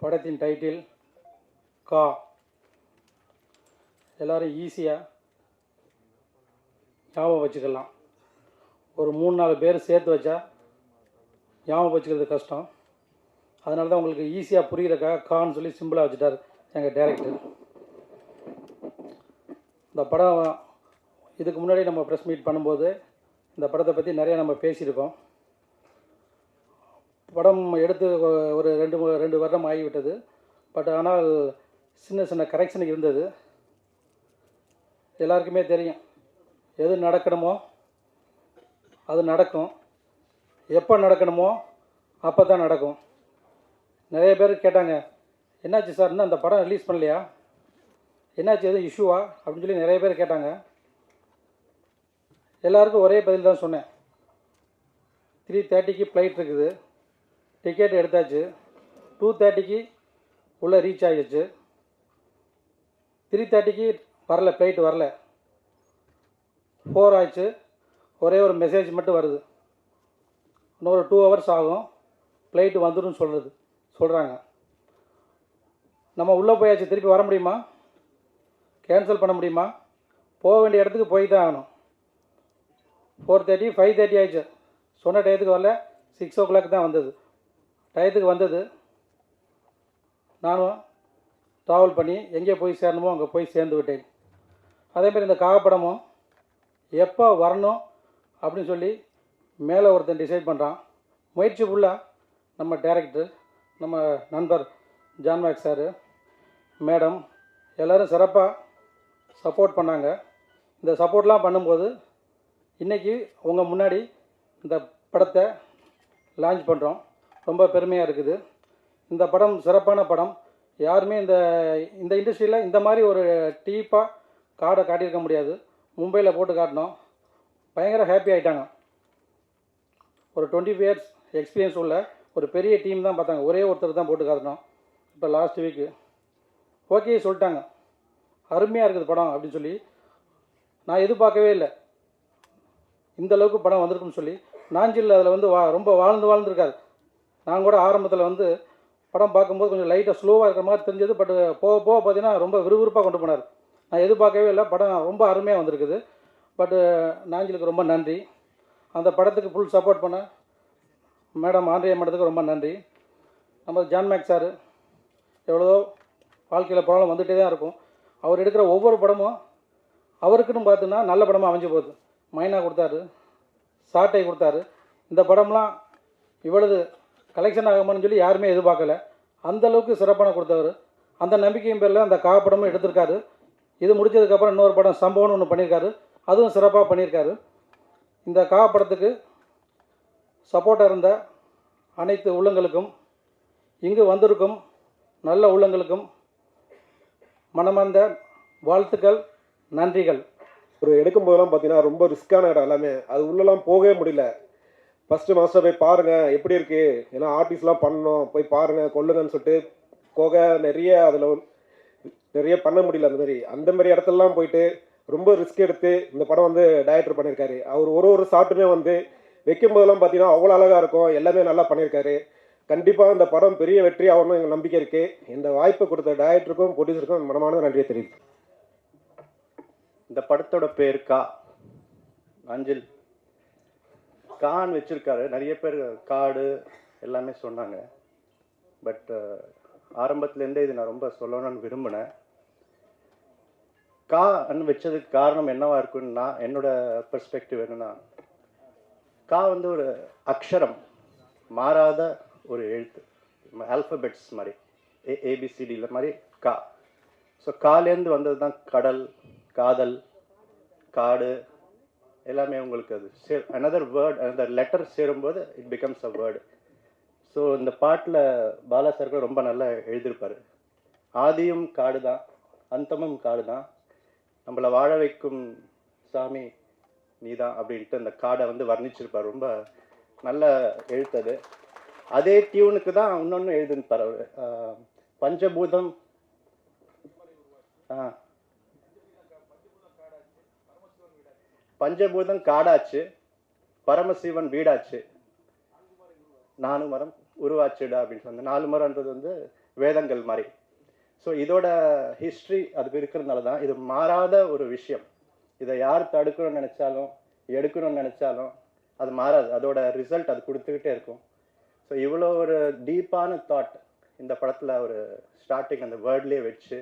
படத்தின் டைட்டில் கா. எல்லோரும் ஈஸியாக ஞாபகம் வச்சுக்கலாம். ஒரு 3-4 பேர் சேர்த்து வச்சா ஞாபகம் வச்சுக்கிறது கஷ்டம். அதனால தான் உங்களுக்கு ஈஸியாக புரிகிறக்காக கான்னு சொல்லி சிம்பிளாக வச்சுட்டார் எங்கள் டைரக்டர். இந்த படம் இதுக்கு முன்னாடி நம்ம ப்ரெஸ் மீட் பண்ணும்போது இந்த படத்தை பற்றி நிறையா நம்ம பேசியிருக்கோம். படம் எடுத்து ஒரு 2 வருடம் ஆகிவிட்டது. பட் ஆனால் சின்ன சின்ன கரெக்ஷன் இருந்தது. எல்லாருக்குமே தெரியும், எது நடக்கணுமோ அது நடக்கும், எப்போ நடக்கணுமோ அப்போ தான் நடக்கும். நிறைய பேர் கேட்டாங்க, என்னாச்சு சார், இன்னும் அந்த படம் ரிலீஸ் பண்ணலையா, என்னாச்சு, எதுவும் இஷ்யூவா அப்படின்னு சொல்லி நிறைய பேர் கேட்டாங்க. எல்லாருக்கும் ஒரே பதில் தான் சொன்னேன். 3:30க்கு ஃப்ளைட் இருக்குது, டிக்கெட் எடுத்தாச்சு, 2:30க்கு உள்ளே ரீச் ஆகிடுச்சு. 3:30க்கு வரல, ஃப்ளைட் வரல, 4 ஆச்சு. ஒரே ஒரு மெசேஜ் மட்டும் வருது, இன்னொரு 2 ஹவர்ஸ் ஆகும், ஃப்ளைட்டு வந்துடும் சொல்கிறாங்க. நம்ம உள்ளே போயாச்சு, திருப்பி வர முடியுமா, கேன்சல் பண்ண முடியுமா? போக வேண்டிய இடத்துக்கு போய் தான் ஆகணும். 4:30 5:30 ஆயிடுச்சு. சொன்ன டயத்துக்கு வரல, 6 o'clock தான் வந்தது. டயத்துக்கு வந்தது. நானும் ட்ராவல் பண்ணி எங்கே போய் சேரணுமோ அங்கே போய் சேர்ந்து விட்டேன். அதேமாதிரி இந்த காகப்படமும் எப்போ வரணும் அப்படின்னு சொல்லி மேலே ஒருத்தன் டிசைட் பண்ணுறான். முயற்சி ஃபுல்லாக நம்ம டைரக்டர், நம்ம நண்பர் ஜான்மேக் சார், மேடம் எல்லோரும் சிறப்பாக சப்போர்ட் பண்ணாங்க. இந்த சப்போர்ட்லாம் பண்ணும்போது இன்றைக்கி உங்கள் முன்னாடி இந்த படத்தை லான்ச் பண்ணுறோம். ரொம்ப பெருமையாக இருக்குது. இந்த படம் சிறப்பான படம். யாருமே இந்த இண்டஸ்ட்ரியில் இந்த மாதிரி ஒரு டீப்பாக காடை காட்டியிருக்க முடியாது. மும்பையில் போட்டு காட்டினோம், பயங்கர ஹாப்பி ஆகிட்டாங்க. ஒரு 25 years எக்ஸ்பீரியன்ஸ் உள்ள ஒரு பெரிய டீம் தான் பார்த்தாங்க. ஒரே ஒருத்தர் தான் போட்டு காட்டினோம். இப்போ லாஸ்ட் வீக்கு ஓகே சொல்லிட்டாங்க, அருமையாக இருக்குது படம் அப்படின்னு சொல்லி. நான் எதிர்பார்க்கவே இல்லை இந்தளவுக்கு படம் வந்திருக்குன்னு சொல்லி. நாஞ்சில் அதில் வந்து ரொம்ப வாழ்ந்துருக்காரு. நான் கூட ஆரம்பத்தில் படம் பார்க்கும்போது கொஞ்சம் லைட்டாக ஸ்லோவாக இருக்கிற மாதிரி தெரிஞ்சது. பட் போக போக பார்த்தீங்கன்னா ரொம்ப விறுவிறுப்பாக கொண்டு போனார். நான் எதிர்பார்க்கவே இல்லை, படம் ரொம்ப அருமையாக வந்திருக்குது. பட்டு நாஞ்சிலுக்கு ரொம்ப நன்றி. அந்த படத்துக்கு ஃபுல் சப்போர்ட் பண்ண மேடம் ஆண்ட்ரியா மேடத்துக்கு ரொம்ப நன்றி. நம்ம ஜான்மேக் சார், எவ்வளோ வாழ்க்கையில் ப்ராப்ளம் வந்துகிட்டே தான் இருக்கும். அவர் எடுக்கிற ஒவ்வொரு படமும் அவருக்குன்னு பார்த்தோன்னா நல்ல படமாக அமைஞ்சு போகுது. மைனா கொடுத்தாரு, சாட்டை கொடுத்தாரு. இந்த படம்லாம் இவ்வளவு கலெக்ஷன் ஆகுமான்னு சொல்லி யாருமே எதிர்பார்க்கல. அந்தளவுக்கு சிறப்பான கொடுத்தவர். அந்த நம்பிக்கையின் பேரில் அந்த காப்படமும் எடுத்திருக்காரு. இது முடிச்சதுக்கப்புறம் இன்னொரு படம் சம்பவம்னு ஒன்று பண்ணியிருக்காரு, அதுவும் சிறப்பாக பண்ணியிருக்காரு. இந்த காப்படத்துக்கு சப்போர்ட்டாக இருந்த அனைத்து உள்ளங்களுக்கும், இங்கு வந்திருக்கும் நல்ல உள்ளங்களுக்கும் மனமார்ந்த வாழ்த்துக்கள், நன்றிகள். ஒரு எடுக்கும்போதெல்லாம் பார்த்தீங்கன்னா ரொம்ப ரிஸ்க்கான இடம் எல்லாமே. அது உள்ளெல்லாம் போகவே முடியல. ஃபஸ்ட்டு மாஸ்டர் போய் பாருங்கள் எப்படி இருக்குது, ஏன்னா ஆர்டிஸ்ட்லாம் பண்ணணும், போய் பாருங்கள் கொள்ளுங்கன்னு சொல்லிட்டு போக நிறைய பண்ண முடியல. அந்த மாதிரி இடத்துலலாம் போயிட்டு ரொம்ப ரிஸ்க் எடுத்து இந்த படம் டைரக்டர் பண்ணியிருக்காரு. அவர் ஒரு ஷாட்டுமே வைக்கும் போதெல்லாம் பார்த்தீங்கன்னா அவ்வளோ அழகாக இருக்கும். எல்லாமே நல்லா பண்ணியிருக்காரு. கண்டிப்பாக இந்த படம் பெரிய வெற்றி ஆகணும்னு எங்கள் நம்பிக்கை இருக்குது. இந்த வாய்ப்பு கொடுத்த டைரக்டருக்கும் ப்ரொடியூசருக்கும் மனமான நன்றியை தெரியுது. இந்த படத்தோட பேர் கா. அஞ்சில் கான்னு வச்சுருக்காரு. நிறைய பேர் காடு எல்லாமே சொன்னாங்க. பட் ஆரம்பத்துலேருந்தே இது நான் ரொம்ப சொல்லணும்னு விரும்பினேன். கான்னு வச்சதுக்கு காரணம் என்னவா இருக்குன்னா, என்னோட பெர்ஸ்பெக்டிவ் என்னன்னா, கா ஒரு அக்ஷரம், மாறாத ஒரு எழுத்து, ஆல்ஃபபெட்ஸ் மாதிரி, ஏபிசிடியில் மாதிரி கா. ஸோ காலேருந்து வந்தது தான் கடல், காதல், காடு எல்லாமே. உங்களுக்கு அது another word, another letter சேரும்போது it becomes a word. So இந்த பாட்டில் பாலா சார் ரொம்ப நல்லா எழுதியிருப்பார். ஆதியும் காடு தான், அந்தமும் காடு தான், நம்மளை வாழ வைக்கும் சாமி நீதான் அப்படின்ட்டு அந்த காடை வர்ணிச்சிருப்பார். ரொம்ப நல்ல எழுத்தது. அதே டியூனுக்கு தான் இன்னொன்று எழுதுன்னுப்பார் அவர். பஞ்சபூதம் பஞ்சபூதம் காடாச்சு, பரமசிவன் வீடாச்சு, 4 மரம் உருவாச்சுடா அப்படின்னு சொன்ன. 4 மரம்ன்றது வேதங்கள் மாதிரி. ஸோ இதோட ஹிஸ்ட்ரி அது இருக்கிறதுனால தான் இது மாறாத ஒரு விஷயம். இதை யார் தடுக்கணும்னு நினச்சாலும் எடுக்கணும்னு நினச்சாலும் அது மாறாது. அதோட ரிசல்ட் அது கொடுத்துக்கிட்டே இருக்கும். ஸோ இவ்வளோ ஒரு டீப்பான தாட் இந்த படத்தில் ஒரு ஸ்டார்டிங் அந்த வேர்ட்லேயே வச்சு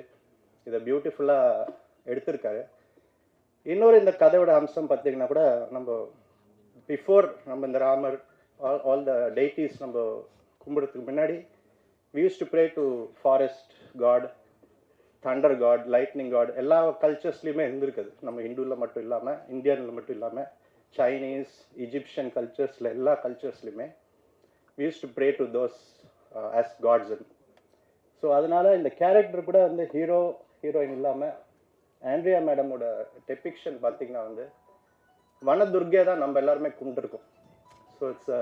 இதை பியூட்டிஃபுல்லாக எடுத்திருக்காரு. இன்னொரு இந்த கதையோட அம்சம் பார்த்திங்கன்னா கூட, நம்ம பிஃபோர் நம்ம இந்த ராமர் ஆல் த டெய்டிஸ் நம்ம கும்பிடுறதுக்கு முன்னாடி we used to pray to forest god, thunder god, lightning god. எல்லா கல்ச்சர்ஸ்லையுமே இருந்திருக்குது. நம்ம ஹிந்துவில் மட்டும் இல்லாமல், இந்தியனில் மட்டும் இல்லாமல், சைனீஸ், இஜிப்ஷியன் கல்ச்சர்ஸில் எல்லா கல்ச்சர்ஸ்லையுமே we used to pray to those as gods. So அதனால் இந்த கேரக்டர் கூட வந்து ஹீரோயின் இல்லாமல் ஆண்ட்ரியா மேடமோட டெபிக்ஷன் பார்த்திங்கன்னா வந்து வனதுர்கே தான் நம்ம எல்லாருமே கும்பிட்டுருக்கோம். So it's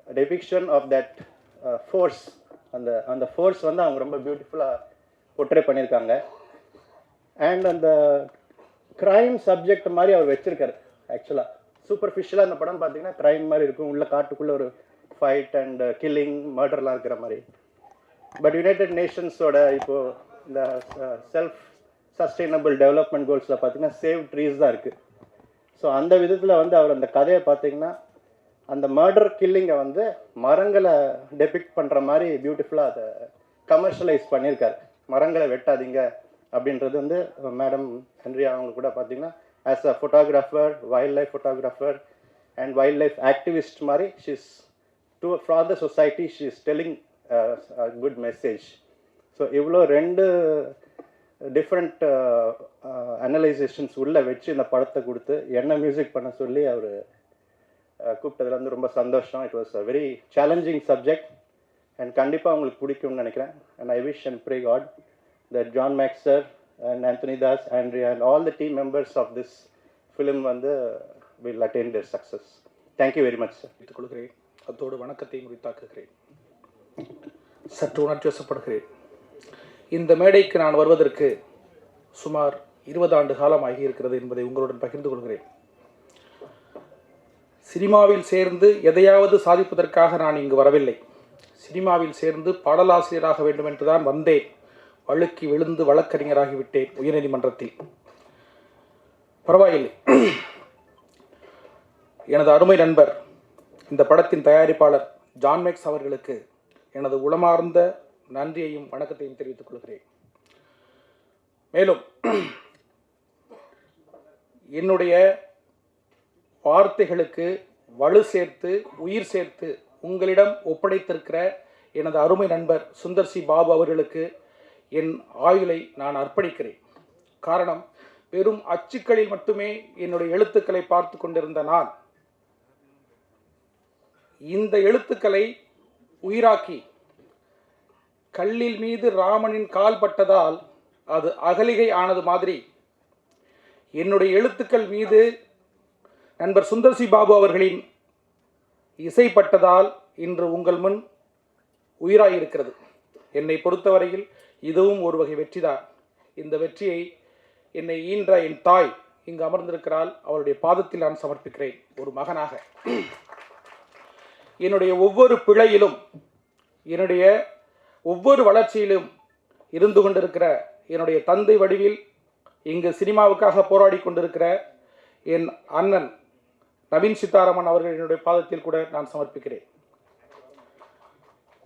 depiction of that force. அந்த ஃபோர்ஸ் வந்து அவங்க ரொம்ப பியூட்டிஃபுல்லாக போர்ட்ரே பண்ணியிருக்காங்க. அண்ட் அந்த க்ரைம் சப்ஜெக்ட் மாதிரி அவர் வச்சுருக்காரு. ஆக்சுவலாக சூப்பர்ஃபிஷியலாக அந்த படம் பார்த்திங்கன்னா க்ரைம் மாதிரி இருக்கும். உள்ள காட்டுக்குள்ளே ஒரு ஃபைட் அண்ட் கில்லிங், மர்டர்லாம் இருக்கிற மாதிரி. பட் யுனைடெட் நேஷன்ஸோட இப்போது இந்த செல்ஃப் சஸ்டைனபிள் டெவலப்மெண்ட் கோல்ஸில் பார்த்திங்கன்னா சேவ் ட்ரீஸ் தான் இருக்குது. ஸோ அந்த விதத்தில் வந்து அவர் அந்த கதையை பார்த்திங்கன்னா அந்த மர்டர் கில்லிங்கை வந்து மரங்களை டெபிக்ட் பண்ணுற மாதிரி பியூட்டிஃபுல்லாக அதை கமர்ஷியலைஸ் பண்ணியிருக்காரு. மரங்களை வெட்டாதீங்க அப்படின்றது வந்து மேடம் ஹென்ரியா அவங்க கூட பார்த்திங்கன்னா as a photographer, wildlife photographer and wildlife activist மாதிரி she's for the society she is telling good message. So இவ்வளோ 2 டிஃப்ரெண்ட் அனலைசேஷன்ஸ் உள்ளே வச்சு இந்த படத்தை கொடுத்து என்ன மியூசிக் பண்ண சொல்லி அவர் கூப்பிட்டதுல வந்து ரொம்ப சந்தோஷம். It was a very challenging subject and கண்டிப்பாக உங்களுக்கு பிடிக்கும்னு நினைக்கிறேன். And I wish and pray God that John Max sir and Anthony Das, Andrea and all the team members of this film வந்து will attain their success. Thank you very much sir. வைத்துக் கொள்கிறேன். அத்தோடு வணக்கத்தை முறித்தாக்குகிறேன். சற்று உணர்ச்சி வசப்படுகிறேன். இந்த மேடைக்கு நான் வருவதற்கு சுமார் 20 ஆண்டு காலம் ஆகியிருக்கிறது என்பதை உங்களுடன் பகிர்ந்து கொள்கிறேன். சினிமாவில் சேர்ந்து எதையாவது சாதிப்பதற்காக நான் இங்கு வரவில்லை. சினிமாவில் சேர்ந்து பாடலாசிரியராக வேண்டும் என்றுதான் வந்தேன். வழுக்கி விழுந்து வழக்கறிஞராகிவிட்டேன் உயர்நீதிமன்றத்தில். பரவாயில்லை. எனது அருமை நண்பர், இந்த படத்தின் தயாரிப்பாளர் ஜான் மேக்ஸ் அவர்களுக்கு எனது உளமார்ந்த நன்றியையும் வணக்கத்தையும் தெரிவித்துக் கொள்கிறேன். மேலும் என்னுடைய வார்த்தைகளுக்கு வலு சேர்த்து உயிர் சேர்த்து உங்களிடம் ஒப்படைத்திருக்கிற எனது அருமை நண்பர் சுந்தர் சி பாபு அவர்களுக்கு என் ஆயுளை நான் அர்ப்பணிக்கிறேன். காரணம், வெறும் அச்சுக்களில் மட்டுமே என்னுடைய எழுத்துக்களை பார்த்து கொண்டிருந்த நான் இந்த எழுத்துக்களை உயிராக்கி கல்லில் மீது ராமனின் கால் பட்டதால் அது அகலிகை ஆனது மாதிரி என்னுடைய எழுத்துக்கள் மீது நண்பர் சுந்தர் சி பாபு அவர்களின் இசைப்பட்டதால் இன்று உங்கள் முன் உயிராயிருக்கிறது. என்னை பொறுத்தவரையில் இதுவும் ஒரு வகை வெற்றிதான். இந்த வெற்றியை என்னை ஈன்ற என் தாய் இங்கு அமர்ந்திருக்கிறாள். அவருடைய பாதத்தில் நான் சமர்ப்பிக்கிறேன் ஒரு மகனாக. என்னுடைய ஒவ்வொரு பிழையிலும், என்னுடைய ஒவ்வொரு வளர்ச்சியிலும் இருந்து கொண்டிருக்கிற என்னுடைய தந்தை வடிவில் இங்கு சினிமாவுக்காக போராடி கொண்டிருக்கிற என் அண்ணன் நவீன் சித்தாராமன் அவர்கள் என்னுடைய பாதத்தில் கூட நான் சமர்ப்பிக்கிறேன்.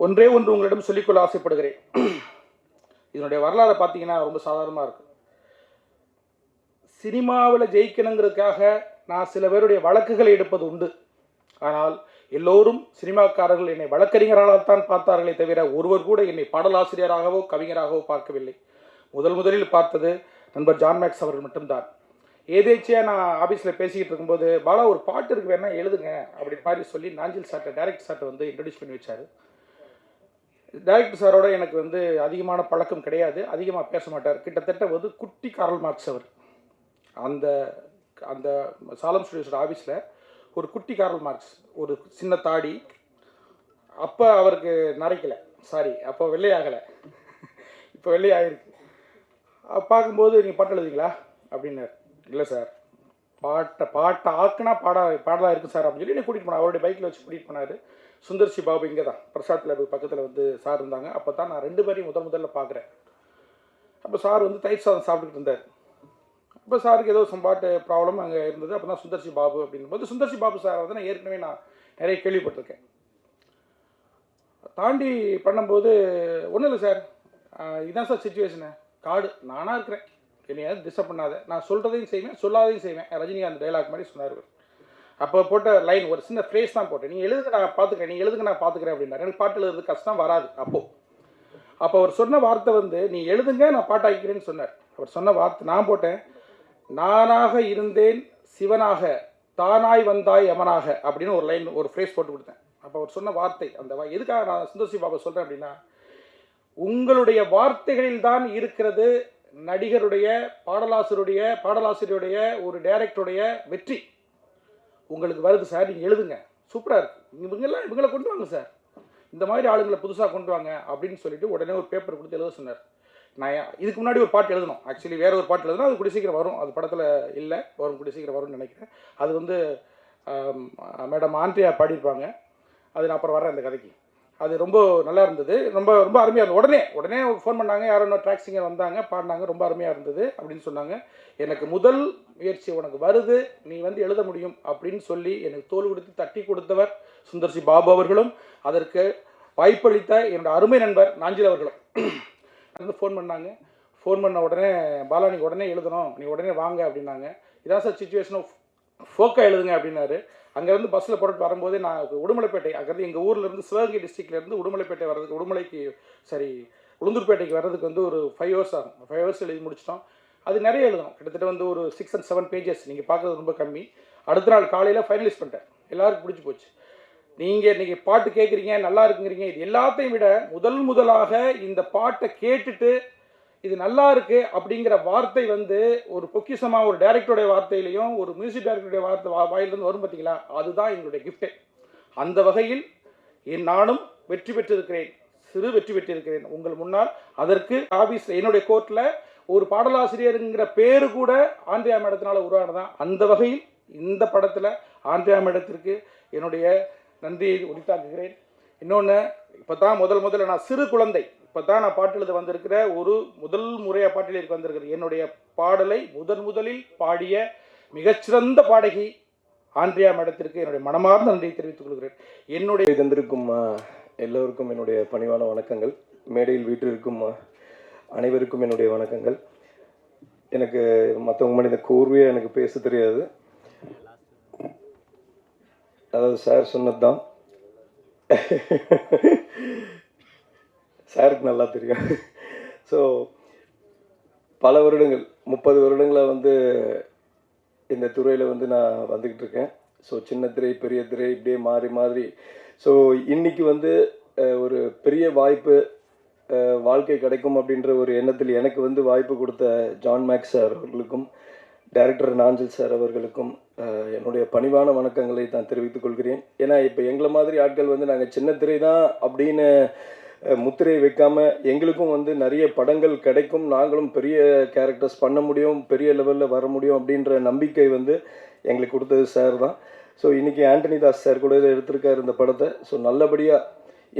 ஒன்றே ஒன்று உங்களிடம் சொல்லிக்கொள்ள ஆசைப்படுகிறேன். இதனுடைய வரலாறு பார்த்தீங்கன்னா ரொம்ப சாதாரணமாக இருக்கு. சினிமாவில் ஜெயிக்கணுங்கிறதுக்காக நான் சில பேருடைய வழக்குகளை எடுப்பது உண்டு. ஆனால் எல்லோரும் சினிமாக்காரர்கள் என்னை வழக்கறிஞர்களால்தான் பார்த்தார்களே தவிர ஒருவர் கூட என்னை பாடலாசிரியராகவோ கவிஞராகவோ பார்க்கவில்லை. முதலில் பார்த்தது நண்பர் ஜான் மேக்ஸ் அவர்கள் மட்டும்தான். ஏதேச்சியாக நான் ஆஃபீஸில் பேசிக்கிட்டு இருக்கும்போது, பாலா ஒரு பாட்டு இருக்கு வேணா எழுதுங்க அப்படி மாதிரி சொல்லி நாஞ்சில் சார்ட்டை, டைரக்டர் சார்ட்டை வந்து இன்ட்ரடியூஸ் பண்ணி வச்சார். டைரக்டர் சாரோட எனக்கு வந்து அதிகமான பழக்கம் கிடையாது, அதிகமாக பேச மாட்டார். கிட்டத்தட்ட வந்து குட்டி கார்ல் மார்க்ஸ் அவர். அந்த அந்த சாலம் ஸ்டுடியோஸோட ஆஃபீஸில் ஒரு குட்டி கார்ல் மார்க்ஸ், ஒரு சின்ன தாடி. அப்போ அவருக்கு நரைக்கலை, சாரி அப்போ வெள்ளையாகலை, இப்போ வெள்ளையாகிருக்கு. பார்க்கும்போது நீங்கள் பாட்டு எழுதிங்களா அப்படின்னாரு. இல்லை சார், பாட்டை ஆக்குனா பாடலாக இருக்குது சார் அப்படின்னு சொல்லி என்னை கூட்டிகிட்டு போனார். அவருடைய பைக்கில் வச்சு கூட்டிகிட்டு போனார். சுந்தர்சி பாபு இங்கே தான் பிரசாத் லேபு பக்கத்தில் வந்து சார் இருந்தாங்க. அப்போ தான் நான் 2 பேரையும் முதல்ல பார்க்குறேன். அப்போ சார் வந்து தயிர் சாதம் சாப்பிட்டுட்டு இருந்தார். அப்போ சாருக்கு ஏதோ சம்பாட்டு ப்ராப்ளம் அங்கே இருந்தது. அப்போ தான் சுந்தர்சி பாபு அப்படிங்கும்போது சுந்தர்சி பாபு சார் வந்து நான் ஏற்கனவே நிறைய கேள்விப்பட்டிருக்கேன். தாண்டி பண்ணும்போது ஒன்றும் இல்லை சார், இதுதான் சார் சுச்சுவேஷனு, காடு நானாக இருக்கிறேன், என்னையா டிஸ்டர்ப் பண்ணாத, நான் சொல்கிறதையும் செய்வேன் சொல்லாதையும் செய்வேன், ரஜினிகாந்த் டைலாக் மாதிரி சொன்னார். அப்போ போட்ட லைன் ஒரு சின்ன ஃப்ரேஸ் தான் போட்டேன், நீங்கள் எழுதுங்க நான் பார்த்துக்கிறேன், நீங்கள் எழுதுங்க நான் பார்த்துக்கிறேன் அப்படின்னாரு. எனக்கு பாட்டு எழுதுறது கஷ்டம் வராது. அப்போ அவர் சொன்ன வார்த்தை வந்து நீ எழுதுங்க நான் பாட்டாக்கிறேன்னு சொன்னார். அவர் சொன்ன வார்த்தை நான் போட்டேன், நானாக இருந்தேன் சிவனாக தானாய் வந்தாய் யமனாக அப்படின்னு ஒரு லைன் ஒரு ஃப்ரேஸ் போட்டு கொடுத்தேன். அப்போ அவர் சொன்ன வார்த்தை அந்த எதுக்காக நான் சுந்தர்சி பாபா சொல்கிறேன் அப்படின்னா, உங்களுடைய வார்த்தைகளில் தான் இருக்கிறது நடிகருடைய பாடலாசிரியருடைய ஒரு டைரக்டருடைய வெற்றி உங்களுக்கு வருது சார். நீங்கள் எழுதுங்க, சூப்பராக இருக்குது, இவங்களை கொண்டு வாங்க சார், இந்த மாதிரி ஆளுங்களை புதுசாக கொண்டு வாங்க அப்படின்னு சொல்லிட்டு உடனே ஒரு பேப்பர் கொடுத்து எழுத சொன்னார். நான் இதுக்கு முன்னாடி ஒரு பாட்டு எழுதணும், ஆக்சுவலி வேற ஒரு பாட்டு எழுதணும், அது கூடிய சீக்கிரம் வரும், அது படத்தில் இல்லை, வரும் கூடிய சீக்கிரம் வரும்னு நினைக்கிறேன். அது வந்து மேடம் ஆண்ட்ரியா பாடியிருப்பாங்க, அது நான் அப்புறம் வரேன் அந்த கதைக்கு. அது ரொம்ப நல்லா இருந்தது, ரொம்ப ரொம்ப அருமையாக இருந்தது. உடனே ஃபோன் பண்ணாங்க, யாரோ இன்னும் ட்ராக் சிங்கர் வந்தாங்க, பாடினாங்க, ரொம்ப அருமையாக இருந்தது அப்படின்னு சொன்னாங்க. எனக்கு முதல் முயற்சி உனக்கு வருது, நீ வந்து எழுத முடியும் அப்படின்னு சொல்லி எனக்கு தோல் கொடுத்து தட்டி கொடுத்தவர் சுந்தர்சி பாபு அவர்களும், அதற்கு வாய்ப்பளித்த என்னோட அருமை நண்பர் நாஞ்சில் அவர்களும் வந்து ஃபோன் பண்ணாங்க. ஃபோன் பண்ண உடனே பாலா நீ உடனே எழுதணும், நீ உடனே வாங்க அப்படின்னாங்க. இதான் சார் சுச்சுவேஷனும், ஃபோக்காக எழுதுங்க அப்படின்னாரு. அங்கேருந்து பஸ்ஸில் புறட்டு வரும்போதே நான் உடுமலைப்பேட்டை, அங்கேருந்து எங்கள் ஊர்லேருந்து சிவகங்கை டிஸ்ட்ரிக்ட்லேருந்து உடுமலைப்பேட்டை வர்றதுக்கு உளுந்தூர்பேட்டைக்கு வர்றதுக்கு வந்து ஒரு 5 ஹவர்ஸ் ஆகும். 5 ஹவர்ஸ் எழுதி முடிச்சிட்டோம். அது நிறைய எழுதணும், கிட்டத்தட்ட வந்து ஒரு 6 and 7 பேஜஸ், நீங்கள் பார்க்குறது ரொம்ப கம்மி. அடுத்த நாள் காலையில் ஃபைனலைஸ் பண்ணிட்டேன், எல்லாருக்கும் பிடிச்சி போச்சு. நீங்கள் இன்றைக்கி பாட்டு கேட்குறீங்க, நல்லா இருக்குங்கிறீங்க, இது எல்லாத்தையும் விட முதலாக இந்த பாட்டை கேட்டுட்டு இது நல்லா இருக்கு அப்படிங்கிற வார்த்தை வந்து ஒரு பொக்கிஷமாக ஒரு டைரக்டருடைய வார்த்தையிலையும் ஒரு மியூசிக் டைரக்டருடைய வாயிலிருந்து வரும் பார்த்தீங்களா, அதுதான் எங்களுடைய கிஃப்டே. அந்த வகையில் நானும் வெற்றி பெற்றிருக்கிறேன், சிறு வெற்றி பெற்றிருக்கிறேன் உங்கள் முன்னால். அதற்கு ஆபீஸ் என்னுடைய கோர்ட்டில் ஒரு பாடலாசிரியருங்கிற பேரு கூட ஆண்ட்ரியா மேடத்தினால உருவானதான். அந்த வகையில் இந்த படத்தில் ஆண்ட்ரியா மேடத்திற்கு என்னுடைய நன்றியை உரித்தாக்குகிறேன். இன்னொன்று, இப்போ தான் முதல்ல நான் சிறு குழந்தை, இப்போ தான் நான் பாட்டு எழுத வந்திருக்கிற ஒரு முதல் முறையாக பாட்டு எழுதி வந்திருக்கிறேன். என்னுடைய பாடலை முதலில் பாடிய மிகச்சிறந்த பாடகி ஆண்ட்ரியா மேடத்திற்கு என்னுடைய மனமார்ந்த நன்றியை தெரிவித்துக் கொள்கிறேன். என்னுடைய தந்திருக்கும் எல்லோருக்கும் என்னுடைய பணிவான வணக்கங்கள். மேடையில் வீட்டிற்கும் அனைவருக்கும் என்னுடைய வணக்கங்கள். எனக்கு மற்றவங்க மனித கோர்வையாக எனக்கு பேச தெரியாது, அதாவது சார் சொன்னது தான் சாருக்கு நல்லா தெரியும். ஸோ பல வருடங்கள் 30 வருடங்களாக வந்து இந்த துறையில் வந்து நான் வந்துக்கிட்டு இருக்கேன். ஸோ சின்ன திரை பெரிய திரை இப்படியே மாறி ஸோ இன்றைக்கி வந்து ஒரு பெரிய வாய்ப்பு வாழ்க்கை கிடைக்கும் அப்படின்ற ஒரு எண்ணத்தில் எனக்கு வந்து வாய்ப்பு கொடுத்த ஜான் மேக்ஸ் சார் அவர்களுக்கும் டைரக்டர் நாஞ்சில் சார் அவர்களுக்கும் என்னுடைய பணிவான வணக்கங்களை நான் தெரிவித்துக் கொள்கிறேன். ஏன்னா இப்போ எங்களை மாதிரி ஆட்கள் வந்து நாங்கள் சின்ன திரை தான் அப்படின்னு முத்திரை வைக்காமல் எங்களுக்கும் வந்து நிறைய படங்கள் கிடைக்கும், நாங்களும் பெரிய கேரக்டர்ஸ் பண்ண முடியும், பெரிய லெவலில் வர முடியும் அப்படின்ற நம்பிக்கை வந்து எங்களுக்கு கொடுத்தது சார் தான். ஸோ இன்றைக்கி ஆண்டனி தாஸ் சார் கூட எடுத்திருக்காரு இந்த படத்தை. ஸோ நல்லபடியாக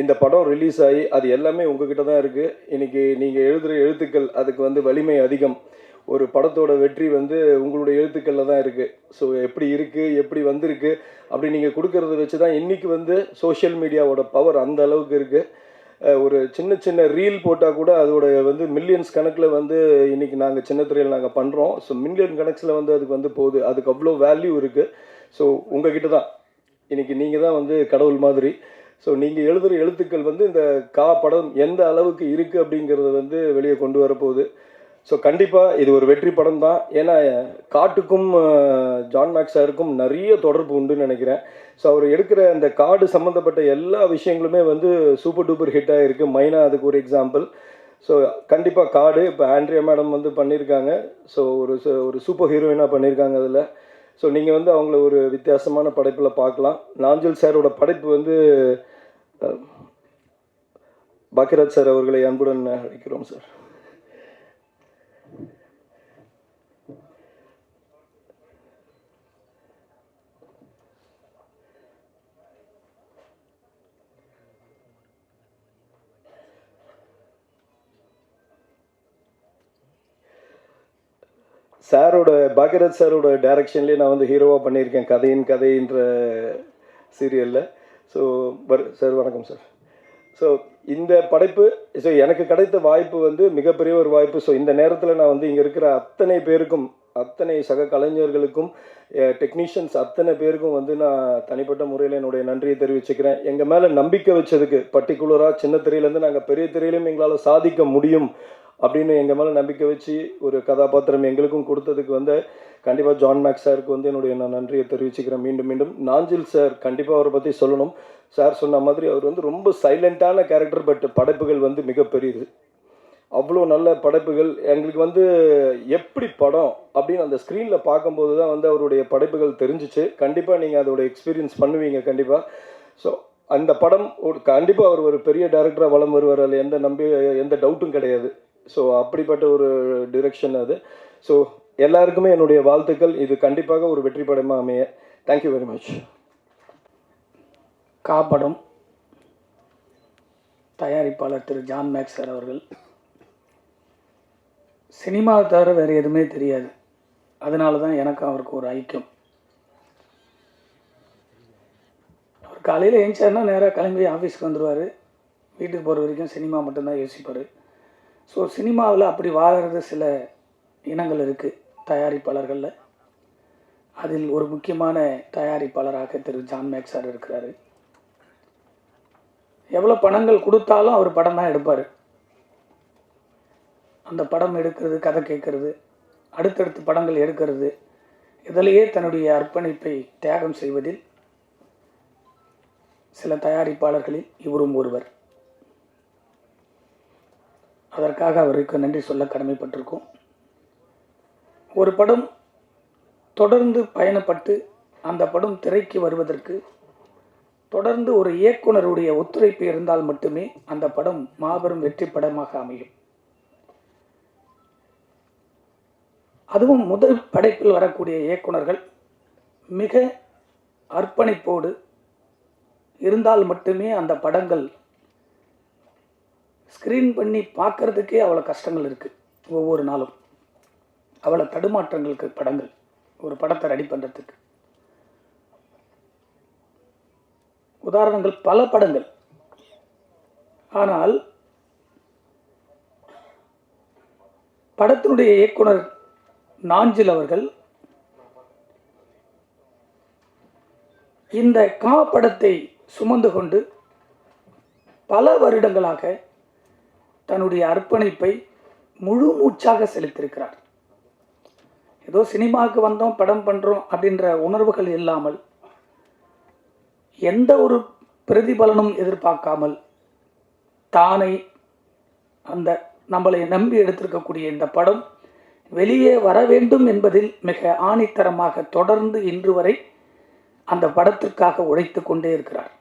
இந்த படம் ரிலீஸ் ஆகி அது எல்லாமே உங்ககிட்ட தான் இருக்குது. இன்றைக்கி நீங்கள் எழுதுகிற எழுத்துக்கள் அதுக்கு வந்து வலிமை அதிகம். ஒரு படத்தோட வெற்றி வந்து உங்களுடைய எழுத்துக்களில் தான் இருக்குது. ஸோ எப்படி இருக்குது, எப்படி வந்திருக்கு அப்படி நீங்கள் கொடுக்கறத வச்சு தான் இன்றைக்கி வந்து சோஷியல் மீடியாவோட பவர் அந்த அளவுக்கு இருக்குது. ஒரு சின்ன ரீல் போட்டால் கூட அதோட வந்து மில்லியன்ஸ் கணக்கில் வந்து இன்றைக்கி நாங்கள் சின்ன திரையில் நாங்கள் பண்ணுறோம். ஸோ மில்லியன் கணக்கில் வந்து அதுக்கு வந்து போகுது, அதுக்கு அவ்வளோ வேல்யூ இருக்குது. ஸோ உங்ககிட்ட தான் இன்றைக்கி நீங்கள் தான் வந்து கடவுள் மாதிரி. ஸோ நீங்கள் எழுதுகிற எழுத்துக்கள் வந்து இந்த படம் எந்த அளவுக்கு இருக்குது அப்படிங்கிறத வந்து வெளியே கொண்டு வரப்போகுது. ஸோ கண்டிப்பாக இது ஒரு வெற்றி படம் தான். ஏன்னா காட்டுக்கும் ஜான் மேக்ஸ் சாருக்கும் நிறைய தொடர்பு உண்டுன்னு நினைக்கிறேன். ஸோ அவர் எடுக்கிற அந்த காடு சம்மந்தப்பட்ட எல்லா விஷயங்களுமே வந்து சூப்பர் டூப்பர் ஹிட்டாக இருக்குது. மைனா அதுக்கு ஒரு எக்ஸாம்பிள். ஸோ கண்டிப்பாக காடு இப்போ ஆண்ட்ரியா மேடம் வந்து பண்ணியிருக்காங்க. ஸோ ஒரு சூப்பர் ஹீரோயினாக பண்ணியிருக்காங்க அதில். ஸோ நீங்கள் வந்து அவங்கள ஒரு வித்தியாசமான படைப்பில் பார்க்கலாம். நாஞ்சில் சாரோட படைப்பு வந்து பாக்கியராஜ் சார் அவர்களை அன்புடன் அழைக்கிறோம் சார். சாரோட பாக்யராஜ் சாரோட டைரக்ஷன்லேயே நான் வந்து ஹீரோவாக பண்ணியிருக்கேன் கதைன்ற சீரியலில். ஸோ சார் வணக்கம் சார். ஸோ இந்த படைப்பு, ஸோ எனக்கு கிடைத்த வாய்ப்பு வந்து மிகப்பெரிய ஒரு வாய்ப்பு. ஸோ இந்த நேரத்தில் நான் வந்து இங்கே இருக்கிற அத்தனை பேருக்கும், அத்தனை சக கலைஞர்களுக்கும், டெக்னீஷியன்ஸ் அத்தனை பேருக்கும் வந்து நான் தனிப்பட்ட முறையில் என்னுடைய நன்றியை தெரிவிச்சுக்கிறேன். எங்கள் மேலே நம்பிக்கை வச்சதுக்கு, பர்டிகுலராக சின்ன திரையிலேருந்து நாங்கள் பெரிய திரையிலையும் எங்களால் சாதிக்க முடியும் அப்படின்னு எங்கள் மேலே நம்பிக்கை வச்சு ஒரு கதாபாத்திரம் எங்களுக்கும் கொடுத்ததுக்கு வந்து கண்டிப்பாக ஜான் மேக்ஸ் சாருக்கு வந்து என்னுடைய நான் நன்றியை தெரிவிச்சுக்கிறேன். மீண்டும் மீண்டும் நாஞ்சில் சார், கண்டிப்பாக அவரை பற்றி சொல்லணும். சார் சொன்ன மாதிரி அவர் வந்து ரொம்ப சைலண்ட்டான கேரக்டர், பட் படைப்புகள் வந்து மிகப்பெரியது. அவ்வளோ நல்ல படைப்புகள். எங்களுக்கு வந்து எப்படி படம் அப்படின்னு அந்த ஸ்க்ரீனில் பார்க்கும்போது தான் வந்து அவருடைய படைப்புகள் தெரிஞ்சிச்சு. கண்டிப்பாக நீங்கள் அதோட எக்ஸ்பீரியன்ஸ் பண்ணுவீங்க கண்டிப்பாக. ஸோ அந்த படம் கண்டிப்பாக அவர் ஒரு பெரிய டைரக்டராக வலம் வருவார், அதில் எந்த டவுட்டும் கிடையாது. ஸோ அப்படிப்பட்ட ஒரு டிரெக்ஷன் அது. ஸோ எல்லாருக்குமே என்னுடைய வாழ்த்துக்கள். இது கண்டிப்பாக ஒரு வெற்றி படமாக அமைய. Thank you very much. காப்படம் தயாரிப்பாளர் திரு ஜான் மேக்ஸ் சார் அவர்கள், சினிமாவை தவிர வேறு எதுவுமே தெரியாது. அதனால தான் எனக்கு அவருக்கு ஒரு ஐக்கியம். அவர் காலையில் எழுந்தாருன்னா நேராக கிளம்பி ஆஃபீஸ்க்கு வந்துடுவார். வீட்டுக்கு போகிற வரைக்கும் சினிமா மட்டும்தான் யோசிப்பார். ஸோ சினிமாவில் அப்படி வாழறது சில இனங்கள் இருக்குது தயாரிப்பாளர்களில். அதில் ஒரு முக்கியமான தயாரிப்பாளராக திரு ஜான் மேக்ஸ் சார் இருக்கிறாரு. எவ்வளோ பணங்கள் கொடுத்தாலும் அவர் படம் தான் எடுப்பார். அந்த படம் எடுக்கிறது, கதை கேட்கறது, அடுத்தடுத்து படங்கள் எடுக்கிறது, இதிலேயே தன்னுடைய அர்ப்பணிப்பை தியாகம் செய்வதில் சில தயாரிப்பாளர்களில் இவரும் ஒருவர். அதற்காக அவருக்கு நன்றி சொல்ல கடமைப்பட்டிருக்கோம். ஒரு படம் தொடர்ந்து பயணப்பட்டு அந்த படம் திரைக்கு வருவதற்கு தொடர்ந்து ஒரு இயக்குனருடைய ஒத்துழைப்பு இருந்தால் மட்டுமே அந்த படம் மாபெரும் வெற்றி படமாக அமையும். அதுவும் முதல் படைப்பில் வரக்கூடிய இயக்குனர்கள் மிக அர்ப்பணிப்போடு இருந்தால் மட்டுமே அந்த படங்கள் ஸ்க்ரீன் பண்ணி பார்க்கறதுக்கே அவ்வளோ கஷ்டங்கள் இருக்குது. ஒவ்வொரு நாளும் அவ்வளோ தடுமாற்றங்களுக்கு படங்கள், ஒரு படத்தை ரெடி பண்ணுறதுக்கு. உதாரணங்கள் பல படங்கள். ஆனால் படத்தினுடைய இயக்குனர் நாஞ்சில் அவர்கள் இந்த படத்தை சுமந்து கொண்டு பல வருடங்களாக தன்னுடைய அர்ப்பணிப்பை முழு மூச்சாக செலுத்தியிருக்கிறார். ஏதோ சினிமாவுக்கு வந்தோம் படம் பண்ணுறோம் அப்படின்ற உணர்வுகள் இல்லாமல், எந்த ஒரு பிரதிபலனும் எதிர்பார்க்காமல் தானே அந்த நம்மளை நம்பி எடுத்திருக்கக்கூடிய இந்த படம் வெளியே வர வேண்டும் என்பதில் மிக ஆணித்தரமாக தொடர்ந்து இன்று வரை அந்த படத்திற்காக உழைத்து கொண்டே இருக்கிறார்.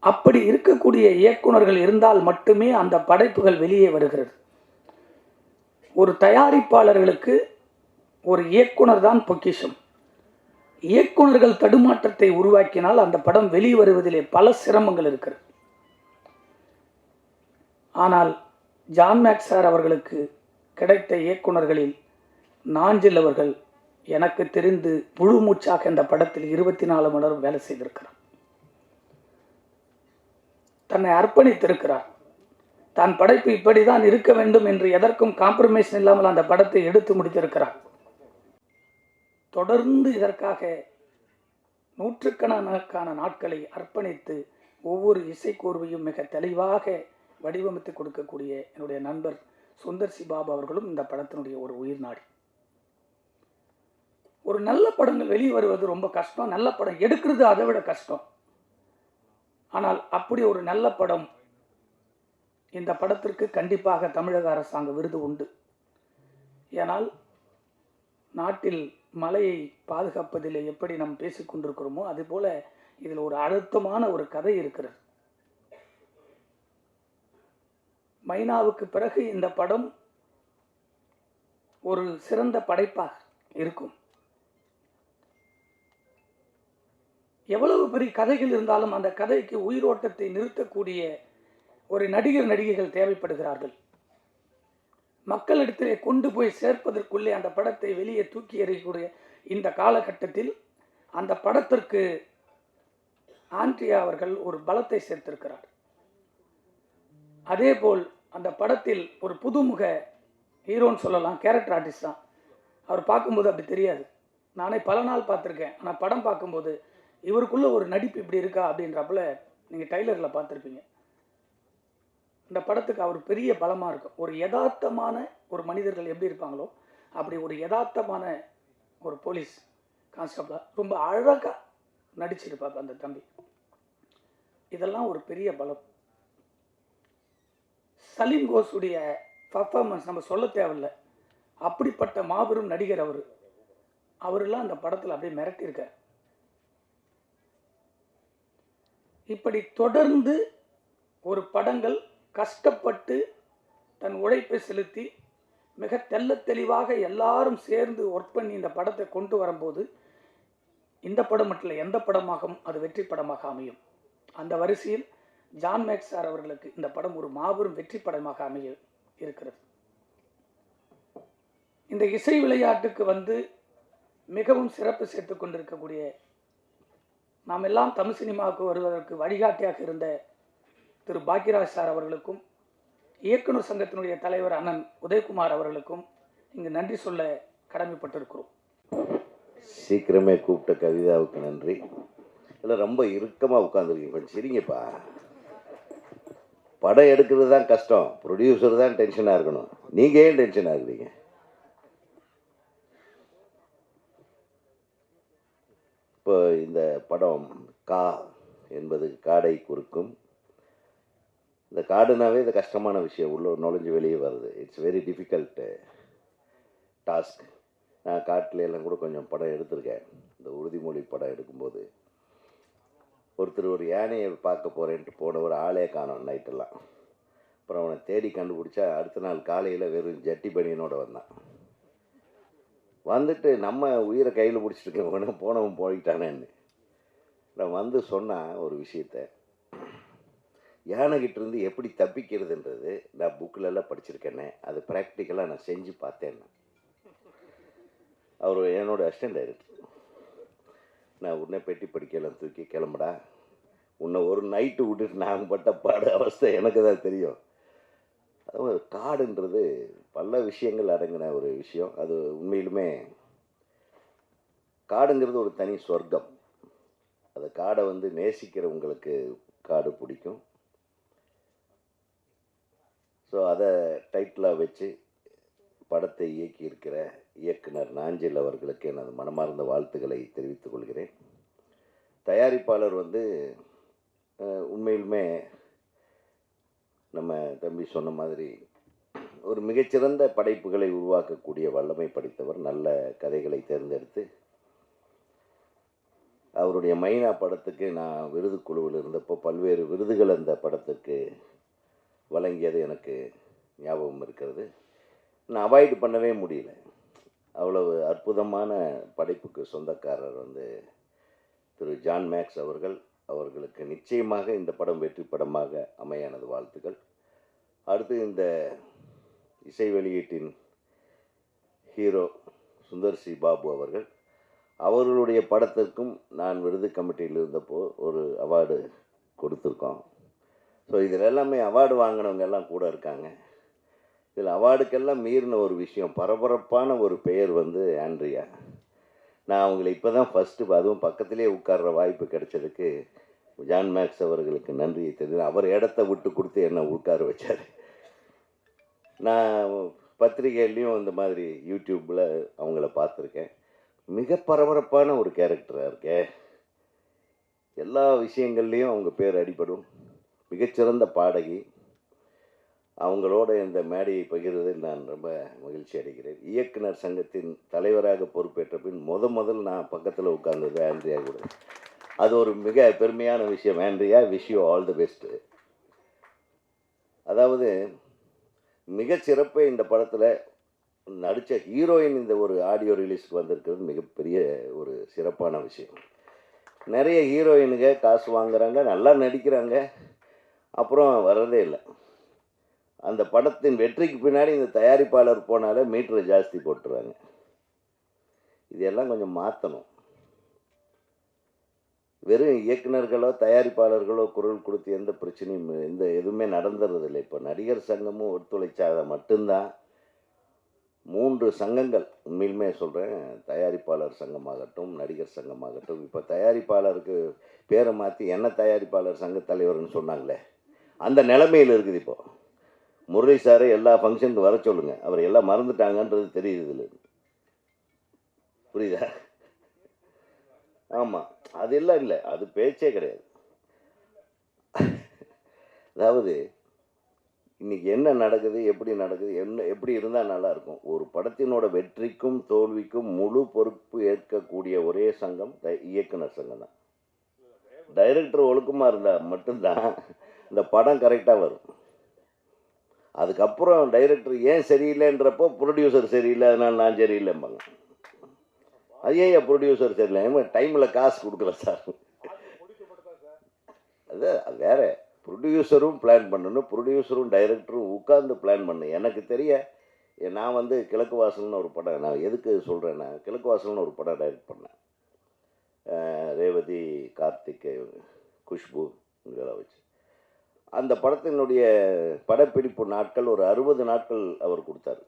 அப்படி இருக்கக்கூடிய இயக்குனர்கள் இருந்தால் மட்டுமே அந்த படைப்புகள் வெளியே வருகிறது. ஒரு தயாரிப்பாளர்களுக்கு ஒரு இயக்குனர் தான் பொக்கிஷம். இயக்குனர்கள் தடுமாற்றத்தை உருவாக்கினால் அந்த படம் வெளிவருவதிலே பல சிரமங்கள் இருக்கிறது. ஆனால் ஜான் மேக்ஸ் சார் அவர்களுக்கு கிடைத்த இயக்குனர்களில் நாஞ்சில் அவர்கள் எனக்கு தெரிந்து முழு மூச்சாக இந்த படத்தில் 24 மணி நேரம் வேலை செய்திருக்கிறார். தன்னை அர்ப்பணித்திருக்கிறார். தான் படைப்பு இப்படிதான் இருக்க வேண்டும் என்று எதற்கும் காம்ப்ரமைஸ் இல்லாமல் அந்த படத்தை எடுத்து முடித்திருக்கிறார். தொடர்ந்து இதற்காக நூற்றுக்கணக்கான நாட்களை அர்ப்பணித்து ஒவ்வொரு இசைக்கோர்வையும் மிக தெளிவாக வடிவமைத்து கொடுக்கக்கூடிய என்னுடைய நண்பர் சுந்தர் சி பாபு அவர்களும் இந்த படத்தினுடைய ஒரு உயிர் நாடி. ஒரு நல்ல படங்கள் வெளியே வருவது ரொம்ப கஷ்டம், நல்ல படம் எடுக்கிறது அதை விட கஷ்டம். ஆனால் அப்படி ஒரு நல்ல படம், இந்த படத்திற்கு கண்டிப்பாக தமிழக அரசாங்க விருது உண்டு. ஏனால் நாட்டில் மலையை பாதுகாப்பதில் எப்படி நாம் பேசிக்கொண்டிருக்கிறோமோ அதுபோல இதில் ஒரு அழுத்தமான ஒரு கதை இருக்கிறது. மைனாவுக்கு பிறகு இந்த படம் ஒரு சிறந்த படைப்பாக இருக்கும். எவ்வளவு பெரிய கதைகள் இருந்தாலும் அந்த கதைக்கு உயிரோட்டத்தை நிறுத்தக்கூடிய ஒரு நடிகர் நடிகைகள் தேவைப்படுகிறார்கள். மக்களிடத்திலே கொண்டு போய் சேர்ப்பதற்குள்ளே அந்த படத்தை வெளியே தூக்கி எறியக்கூடிய இந்த காலகட்டத்தில் அந்த படத்திற்கு ஆண்ட்ரியா அவர்கள் ஒரு பலத்தை சேர்த்திருக்கிறார். அதேபோல் அந்த படத்தில் ஒரு புதுமுக ஹீரோன்னு சொல்லலாம், கேரக்டர் ஆர்டிஸ்ட் தான். அவர் பார்க்கும்போது அப்படி தெரியாது. நானே பல நாள் பார்த்துருக்கேன். ஆனால் படம் பார்க்கும்போது இவருக்குள்ளே ஒரு நடிப்பு இப்படி இருக்கா அப்படின்றப்பல நீங்கள் டைலரில் பார்த்துருப்பீங்க. இந்த படத்துக்கு அவர் பெரிய பலமாக இருக்கும். ஒரு யதார்த்தமான ஒரு மனிதர்கள் எப்படி இருப்பாங்களோ அப்படி ஒரு யதார்த்தமான ஒரு போலீஸ் கான்ஸ்டபிளாக ரொம்ப அழகாக நடிச்சிருப்பார் அந்த தம்பி. இதெல்லாம் ஒரு பெரிய பலம். சலீம் கோஸுடைய பர்ஃபார்மன்ஸ் நம்ம சொல்ல தேவையில்லை. அப்படிப்பட்ட மாபெரும் நடிகர் அவரெல்லாம் அந்த படத்தில் அப்படியே மிரட்டியிருக்கார். இப்படி தொடர்ந்து ஒரு படங்கள் கஷ்டப்பட்டு தன் உழைப்பை செலுத்தி மிக தெளிவாக எல்லாரும் சேர்ந்து ஒர்க் பண்ணி இந்த படத்தை கொண்டு வரும்போது இந்த படம் மட்டும் இல்லை, எந்த படமாகவும் அது வெற்றி படமாக அமையும். அந்த வரிசையில் ஜான் மேக்ஸ் சார் அவர்களுக்கு இந்த படம் ஒரு மாபெரும் வெற்றி படமாக அமைய இருக்கிறது. இந்த இசை விளையாட்டுக்கு மிகவும் சிறப்பு சேர்த்து கொண்டிருக்கக்கூடிய நாம் எல்லாம் தமிழ் சினிமாவுக்கு வருவதற்கு வழிகாட்டியாக இருந்த திரு பாக்யராஜ் சார் அவர்களுக்கும் இயக்குனர் சங்கத்தினுடைய தலைவர் அண்ணன் உதயகுமார் அவர்களுக்கும் இங்கு நன்றி சொல்ல கடமைப்பட்டிருக்கிறோம். சீக்கிரமே கூப்பிட்ட கவிதாவுக்கு நன்றி. இல்லை, ரொம்ப இறுக்கமாக உட்காந்துருக்கீங்க, கொஞ்சம் சரிங்கப்பா. படம் எடுக்கிறது தான் கஷ்டம், ப்ரொடியூசர் தான் டென்ஷனாக இருக்கணும். நீங்கள் ஏன் டென்ஷனாக இருக்கிறீங்க? இப்போ இந்த படம் கா என்பது காடை குறுக்கும். இந்த காடுனாவே இது கஷ்டமான விஷயம், உள்ள நுழைஞ்சு வெளியே வருது. It's very difficult task. நான் காட்டில் எல்லாம் கூட கொஞ்சம் படம் எடுத்திருக்கேன். இந்த உறுதிமொழி படம் எடுக்கும்போது ஒருத்தர் ஒரு யானையை பார்க்க போகிறேன்ட்டு போன ஒரு ஆளே காணோம் நைட்டெல்லாம். அப்புறம் அவனை தேடி கண்டுபிடிச்சா அடுத்த நாள் காலையில் வெறும் ஜட்டி பனியனோட வந்தான். வந்துட்டு நம்ம உயிரை கையில் பிடிச்சிட்டு போனவன் போயிட்டானேன்னு நான் வந்து சொன்னான் ஒரு விஷயத்த. யானைகிட்டேருந்து எப்படி தப்பிக்கிறதுன்றது நான் புக்கிலெல்லாம் படிச்சிருக்கேனே, அது ப்ராக்டிக்கலாக நான் செஞ்சு பார்த்தேன்னு. அவர் என்னோடய அசிஸ்டன்ட் டைரக்டர். நான் உடனே பெட்டி படிக்கலாம் தூக்கி கிளம்புடா, உன்னை ஒரு நைட்டு விட்டுட்டு நாங்கள் பட்ட பாடு அவஸ்தை எனக்கு தான் தெரியும். அது காடுன்றது பல விஷயங்கள் அடங்கின ஒரு விஷயம். அது உண்மையிலுமே காடுங்கிறது ஒரு தனி சொர்க்கம். அந்த காடை நேசிக்கிறவங்களுக்கு காடு பிடிக்கும். ஸோ அதை டைட்டிலாக வச்சு படத்தை இயக்கியிருக்கிற இயக்குனர் நாஞ்சில் அவர்களுக்கு எனது மனமார்ந்த வாழ்த்துக்களை தெரிவித்துக் கொள்கிறேன். தயாரிப்பாளர் உண்மையிலுமே நம்ம தம்பி சொன்ன மாதிரி ஒரு மிகச்சிறந்த படைப்புகளை உருவாக்கக்கூடிய வல்லமை படைத்தவர். நல்ல கதைகளை தேர்ந்தெடுத்து அவருடைய மைனா படத்துக்கு நான் விருது குழுவில் இருந்தப்போ பல்வேறு விருதுகள் அந்த படத்துக்கு வழங்கியது எனக்கு ஞாபகம் இருக்கிறது. நான் அவாய்டு பண்ணவே முடியல. அவ்வளவு அற்புதமான படைப்புக்கு சொந்தக்காரர் திரு ஜான் மேக்ஸ் அவர்களுக்கு நிச்சயமாக இந்த படம் வெற்றி படமாக அமைய எனது வாழ்த்துக்கள். அடுத்து இந்த இசை வெளியீட்டின் ஹீரோ சுந்தர் சி பாபு அவர்களுடைய படத்திற்கும் நான் விருது கமிட்டியில் இருந்தப்போ ஒரு அவார்டு கொடுத்துருக்கோம். ஸோ இதில் எல்லாமே அவார்டு வாங்கினவங்க எல்லாம் கூட இருக்காங்க. இதில் அவார்டுக்கெல்லாம் மீறின ஒரு விஷயம், பரபரப்பான ஒரு பெயர் ஆண்ட்ரியா. நான் அவங்களை இப்போ தான் ஃபஸ்ட்டு, அதுவும் பக்கத்திலே உட்கார்ற வாய்ப்பு கிடைச்சதுக்கு ஜான் மேக்ஸ் அவர்களுக்கு நன்றியை தெரியும். அவர் இடத்த விட்டு கொடுத்து என்னை உட்கார வச்சார். நான் பத்திரிகையிலையும் இந்த மாதிரி யூடியூப்பில் அவங்கள பார்த்துருக்கேன். மிக பரபரப்பான ஒரு கேரக்டராக இருக்கே, எல்லா விஷயங்கள்லேயும் அவங்க பேர் அடிபடும். மிகச்சிறந்த பாடகி. அவங்களோட இந்த மேடையை பகிர்வதில் நான் ரொம்ப மகிழ்ச்சி அடைகிறேன். இயக்குனர் சங்கத்தின் தலைவராக பொறுப்பேற்ற பின் முதல் நான் பக்கத்தில் உட்கார்ந்தது ஆண்ட்ரியா கூட. அது ஒரு மிக பெருமையான விஷயம். Andrea, wish you all the best. அதாவது மிகச்சிறப்பு இந்த படத்தில் நடித்த ஹீரோயின் இந்த ஒரு ஆடியோ ரிலீஸ்க்கு வந்திருக்கிறது மிகப்பெரிய ஒரு சிறப்பான விஷயம். நிறைய ஹீரோயினுங்க காசு வாங்குறாங்க, நல்லா நடிக்கிறாங்க, அப்புறம் வர்றதே இல்லை. அந்த படத்தின் வெற்றிக்கு பின்னாடி இந்த தயாரிப்பாளர் போனாலே மீட்டரை ஜாஸ்தி போட்டுருவாங்க. இதெல்லாம் கொஞ்சம் மாற்றணும். வெறும் இயக்குனர்களோ தயாரிப்பாளர்களோ குரல் கொடுத்து எந்த பிரச்சனையும் எதுவுமே நடந்துறதில்லை. இப்போ நடிகர் சங்கமும் ஒத்துழைச்சாத மட்டும்தான் 3 சங்கங்கள், உண்மையிலுமே சொல்கிறேன், தயாரிப்பாளர் சங்கமாகட்டும் நடிகர் சங்கமாகட்டும், இப்போ தயாரிப்பாளருக்கு பேரை மாற்றி என்ன தயாரிப்பாளர் சங்க தலைவர்னு சொன்னாங்களே, அந்த நிலைமையில் இருக்குது. இப்போ முரளி சாரை எல்லா ஃபங்க்ஷனுக்கு வர சொல்லுங்கள், அவர் எல்லாம் மறந்துட்டாங்கன்றது தெரியுது இதில். புரியுதா? ஆமாம், அது எல்லாம் இல்லை, அது பேச்சே கிடையாது. அதாவது இன்றைக்கி என்ன நடக்குது, எப்படி நடக்குது, எப்படி இருந்தால் நல்லாயிருக்கும். ஒரு படத்தினோட வெற்றிக்கும் தோல்விக்கும் முழு பொறுப்பு ஏற்கக்கூடிய ஒரே சங்கம் இயக்குனர் சங்கம் தான். டைரக்டர் ஒழுக்கமாக இருந்தால் மட்டும்தான் இந்த படம் கரெக்டாக வரும். அதுக்கப்புறம் டைரக்டர் ஏன் சரியில்லைன்றப்போ ப்ரொடியூசர் சரியில்லை, அதனால் நான் சரியில்லைம்பாங்க. அது ஏன் ப்ரொடியூசர் சரியில்லை, டைமில் காசு கொடுக்கல சார். அது வேற. ப்ரொடியூசரும் பிளான் பண்ணணும், ப்ரொடியூசரும் டைரக்டரும் உட்கார்ந்து பிளான் பண்ணணும். எனக்கு தெரிய நான் கிழக்கு வாசல்னு ஒரு படம், நான் எதுக்கு சொல்கிறேன்னா, கிழக்கு வாசல்னு ஒரு படம் டைரக்ட் பண்ணேன். ரேவதி, கார்த்திக், குஷ்பு இதெல்லாம் வச்சு. அந்த படத்தினுடைய படப்பிடிப்பு நாட்கள் ஒரு 60 நாட்கள் அவர் கொடுத்தாரு.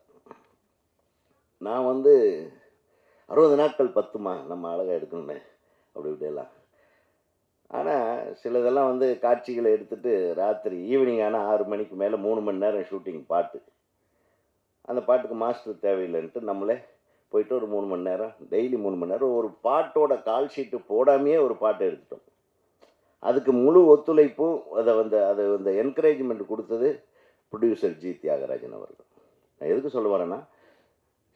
நான் 60 நாட்கள் பத்துமா, நம்ம அழகாக எடுக்கணுமே அப்படி இப்படியெல்லாம். ஆனால் சிலதெல்லாம் காட்சிகளை எடுத்துகிட்டு ராத்திரி ஈவினிங் ஆனால் 6 மணிக்கு மேலே 3 மணி நேரம் ஷூட்டிங் பாட்டு. அந்த பாட்டுக்கு மாஸ்டர் தேவையில்லைன்ட்டு நம்மளே போயிட்டு ஒரு 3 மணி நேரம், டெய்லி 3 மணி நேரம் ஒரு பாட்டோட கால் ஷீட்டு போடாமையே ஒரு பாட்டை எடுத்துட்டோம். அதுக்கு முழு ஒத்துழைப்பும் அதை என்கரேஜ்மெண்ட் கொடுத்தது ப்ரொடியூசர் ஜி தியாகராஜன் அவர்கள். நான் எதுக்கு சொல்ல வரேன்னா,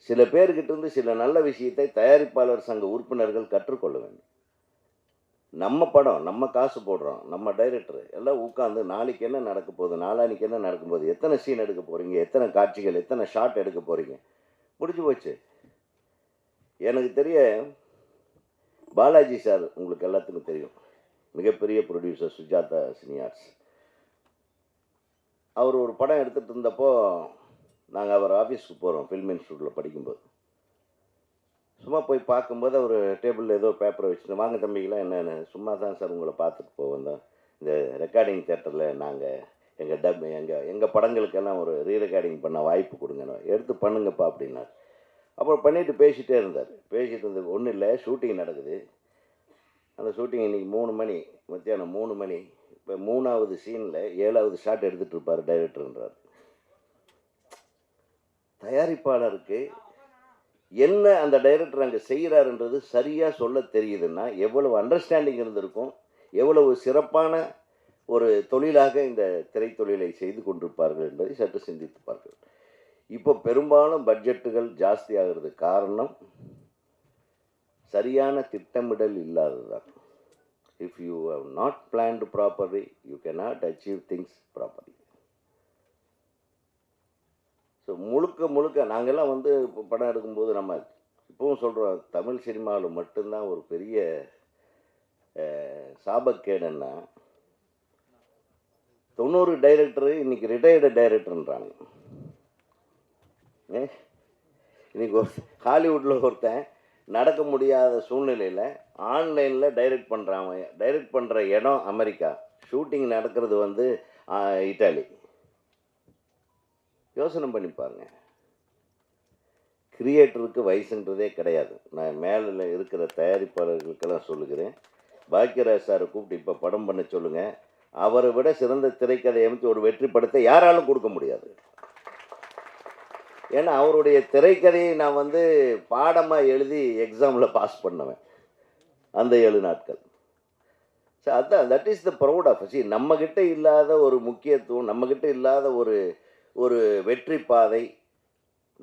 சில பேர்கிட்ட சில நல்ல விஷயத்தை தயாரிப்பாளர் சங்க உறுப்பினர்கள் கற்றுக்கொள்ள வேண்டும். நம்ம படம், நம்ம காசு போடுறோம், நம்ம டைரக்டர் எல்லாம் உட்காந்து நாளைக்கு என்ன நடக்க போகுது, நாளானிக்கு என்ன நடக்கும் போது, எத்தனை சீன் எடுக்க போகிறீங்க, எத்தனை காட்சிகள், எத்தனை ஷாட் எடுக்க போகிறீங்க, முடிஞ்சு போச்சு. எனக்கு தெரிய பாலாஜி சார் உங்களுக்கு எல்லாத்துக்கும் தெரியும், மிகப்பெரிய ப்ரொடியூசர், சுஜாதா சினியார்ஸ். அவர் ஒரு படம் எடுத்துகிட்டு இருந்தப்போ நாங்கள் அவர் ஆஃபீஸ்க்கு போகிறோம், ஃபில்ம் இன்ஸ்டியூட்டில் படிக்கும்போது. சும்மா போய் பார்க்கும்போது அவர் டேபிளில் ஏதோ பேப்பரை வச்சுட்டு, வாங்க தம்பிக்கெலாம் என்னென்னு, சும்மா தான் சார் உங்களை பார்த்துட்டு போவோம், இந்த ரெக்கார்டிங் தேட்டரில் நாங்கள் எங்கள் படங்களுக்கெல்லாம் ஒரு ரீரெக்கார்டிங் பண்ண வாய்ப்பு கொடுங்க, எடுத்து பண்ணுங்கப்பா அப்படின்னார். அப்புறம் பண்ணிவிட்டு பேசிகிட்டே இருந்தார். பேசிகிட்டு இருந்தது ஒன்றும் இல்லை, ஷூட்டிங் நடக்குது. அந்த ஷூட்டிங் இன்றைக்கி 3 மணி, மத்தியானம் 3 மணி. இப்போ 3வது சீனில் 7வது ஷாட் எடுத்துகிட்டு இருப்பார் டைரக்டர்ன்றார். தயாரிப்பாளருக்கு என்ன அந்த டைரக்டர் அங்கே செய்கிறாருன்றது சரியாக சொல்ல தெரியுதுன்னா எவ்வளவு அண்டர்ஸ்டாண்டிங் இருந்திருக்கும், எவ்வளவு சிறப்பான ஒரு தொழிலாக இந்த திரைத்தொழிலை செய்து கொண்டிருப்பார்கள் என்பதை சற்று சிந்தித்து பார்க்க வேண்டும். இப்போ பெரும்பாலும் பட்ஜெட்டுகள் ஜாஸ்தி ஆகிறது காரணம் சரியான திட்டமிடல் இல்லாதது தான். If you have not planned properly you cannot achieve things properly. So முழுக்க நாங்கள்லாம் இப்போ படம் எடுக்கும்போது நம்ம இப்பவும் சொல்கிறோம், தமிழ் சினிமாவில் மட்டும்தான் ஒரு பெரிய சாபக்கேடுன்னா 90 டைரக்டரு இன்றைக்கி ரிட்டையர்டு டைரக்டர்ன்றாங்க. இன்றைக்கி ஹாலிவுட்டில் ஒருத்தன் நடக்க முடியாத சூழ்நிலையில் ஆன்லைனில் டைரக்ட் பண்ணுறான். டைரக்ட் பண்ணுற இடம் அமெரிக்கா, ஷூட்டிங் நடக்கிறது இட்டாலி. யோசனை பண்ணி பாருங்க. கிரியேட்டருக்கு வயசுன்றதே கிடையாது. நான் மேலே இருக்கிற தயாரிப்பாளர்களுக்கெல்லாம் சொல்லுகிறேன், பாக்கியராஜ் சாரை கூப்பிட்டு இப்போ படம் பண்ண சொல்லுங்கள். அவரை விட சிறந்த திரைக்கதை அமைத்து ஒரு வெற்றி படத்தை யாராலும் கொடுக்க முடியாது. ஏன்னா அவருடைய திரைக்கதையை நான் பாடமாக எழுதி எக்ஸாமில் பாஸ் பண்ணுவேன் அந்த 7 நாட்கள். ஸோ அதுதான், that is the proud of. நம்மக்கிட்ட இல்லாத ஒரு முக்கியத்துவம், நம்மக்கிட்ட இல்லாத ஒரு வெற்றி பாதை,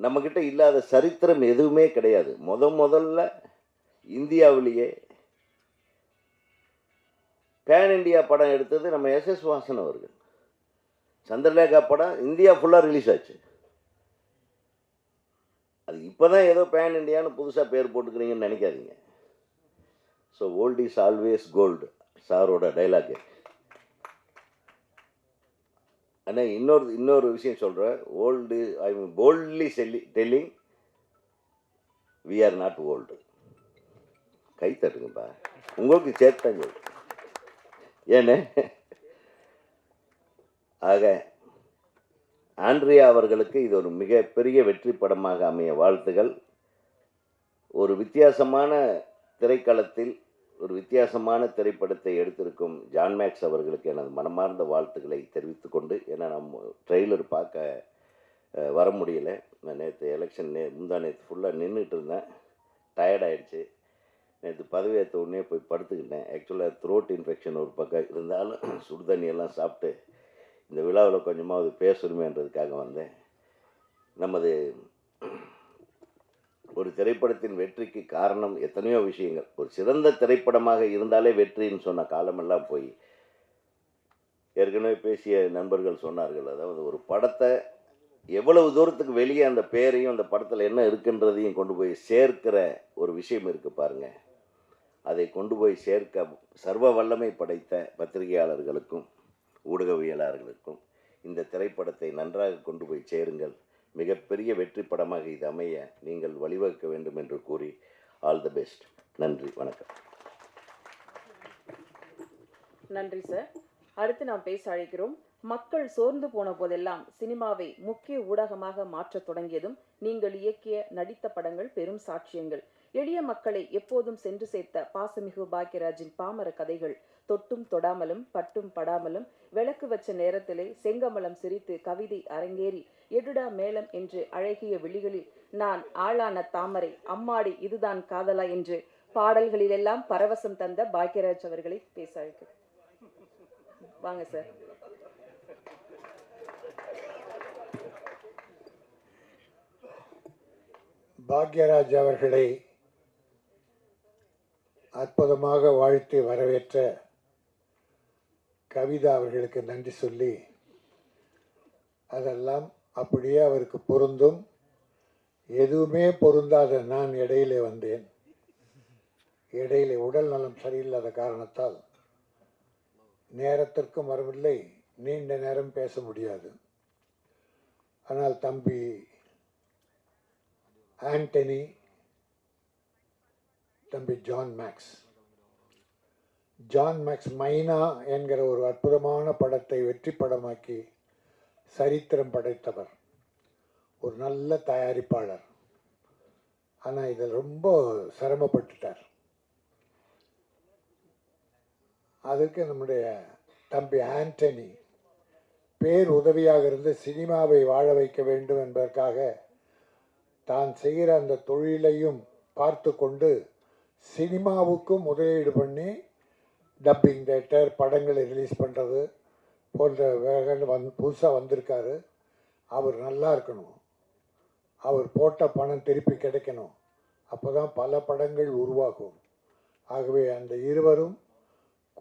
நம்மக்கிட்ட இல்லாத சரித்திரம் எதுவுமே கிடையாது. முதல்ல இந்தியாவிலேயே பேன் இண்டியா படம் எடுத்தது நம்ம SS வாசன் அவர்கள். சந்திரலேகா படம் இந்தியா ஃபுல்லாக ரிலீஸ் ஆச்சு. அது இப்போ தான் ஏதோ பேன் இண்டியான்னு புதுசாக பேர் போட்டுக்கிறீங்கன்னு நினைக்காதீங்க. So old is always gold, சாரோட டைலாக். ஆனால் இன்னொரு விஷயம் சொல்கிறேன். I mean boldly telling we are not old. கை தட்டுங்கப்பா, உங்களுக்கு சேர்த்தாங்க. ஏன்னு ஆக ஆண்ட்ரியா அவர்களுக்கு இது ஒரு மிகப்பெரிய வெற்றி படமாக அமைய வாழ்த்துகள். ஒரு வித்தியாசமான திரைக்களத்தில் ஒரு வித்தியாசமான திரைப்படத்தை எடுத்திருக்கும் ஜான் மேக்ஸ் அவர்களுக்கு எனது மனமார்ந்த வாழ்த்துக்களை தெரிவித்துக் கொண்டு, ஏன்னா நம்ம ட்ரெய்லர் பார்க்க வர முடியல. நான் நேற்று எலெக்ஷன் முந்தா நேற்று ஃபுல்லாக நின்றுட்டு இருந்தேன், டயர்டாயிடுச்சு. நேற்று பதவியேற்ற உடனே போய் படுத்துக்கிட்டேன். ஆக்சுவலாக த்ரோட் இன்ஃபெக்ஷன் ஒரு பக்கம் இருந்தாலும் சுடுதண்ணியெல்லாம் சாப்பிட்டு இந்த விழாவில் கொஞ்சமாவது பேசணுமேன்றதுக்காக வந்தேன். நமது ஒரு திரைப்படத்தின் வெற்றிக்கு காரணம் எத்தனையோ விஷயங்கள். ஒரு சிறந்த திரைப்படமாக இருந்தாலே வெற்றின்னு சொன்ன காலமெல்லாம் போய், ஏற்கனவே பேசிய நண்பர்கள் சொன்னார்கள், அதாவது ஒரு படத்தை எவ்வளவு தூரத்துக்கு வெளியே அந்த பேரையும் அந்த படத்தில் என்ன இருக்குன்றதையும் கொண்டு போய் சேர்க்கிற ஒரு விஷயம் இருக்குது பாருங்க. அதை கொண்டு போய் சேர்க்க சர்வ வல்லமை படைத்த பத்திரிகையாளர்களுக்கும் ஊடகவியலாளர்களுக்கும் இந்த திரைப்படத்தை நன்றாக கொண்டு போய் சேருங்கள். மிகப்பெரிய வெற்றி படமாக இது அமைய நீங்கள் வழிவகுக்க வேண்டும் என்று கூறி ஆல் தி பெஸ்ட். நன்றி, வணக்கம். நன்றி சார். அடுத்து நாம் பேச அழைக்கிறோம். மக்கள் சோர்ந்து போன போதெல்லாம் சினிமாவை முக்கிய ஊடகமாக மாற்றத் தொடங்கியதும் நீங்கள் இயக்கிய நடித்த படங்கள் பெரும் சாட்சியங்கள். எளிய மக்களை எப்போதும் சென்று சேர்த்த பாசமிகு பாக்யராஜின் பாமர கதைகள் தொட்டும் தொடாமலும் பட்டும் படாமலும் விளக்கு வச்ச நேரத்திலே செங்கமலம் சிரித்து கவிதை அரங்கேறி எடுடா மேளம் என்று அழகிய விழிகளில் நான் ஆளான தாமரை அம்மாடி இதுதான் காதலா என்று பாடல்களிலெல்லாம் பரவசம் தந்த பாக்யராஜ் அவர்களை பேச அழைக்கிறேன். வாங்க சார். பாக்யராஜ் அவர்களை அற்புதமாக வாழ்த்தி வரவேற்ற கவிதா அவர்களுக்கு நன்றி சொல்லி, அதெல்லாம் அப்படியே அவருக்கு பொருந்தும். எதுவுமே பொருந்தாத நான் இடையிலே வந்தேன். இடையிலே உடல் நலம் சரியில்லாத காரணத்தால் நேரத்திற்கும் வரவில்லை, நீண்ட நேரம் பேச முடியாது. ஆனால் தம்பி ஆண்டனி, தம்பி ஜான் மேக்ஸ் மைனா என்கிற ஒரு அற்புதமான படத்தை வெற்றி படமாக்கி சரித்திரம் படைத்தவர், ஒரு நல்ல தயாரிப்பாளர். ஆனால் இதில் ரொம்ப சிரமப்பட்டுட்டார். அதற்கு நம்முடைய தம்பி ஆண்டனி பேர் உதவியாக இருந்து சினிமாவை வாழ வைக்க வேண்டும் என்பதற்காக தான் செய்கிற அந்த தொழிலையும் பார்த்து கொண்டு சினிமாவுக்கும் முதலீடு பண்ணி டப்பிங் தேட்டர் படங்களை ரிலீஸ் பண்ணுறது போன்ற வேகங்கள் புதுசாக வந்திருக்காரு. அவர் நல்லா இருக்கணும், அவர் போட்ட பணம் திருப்பி கிடைக்கணும், அப்போ தான் பல படங்கள் உருவாகும். ஆகவே அந்த இருவரும்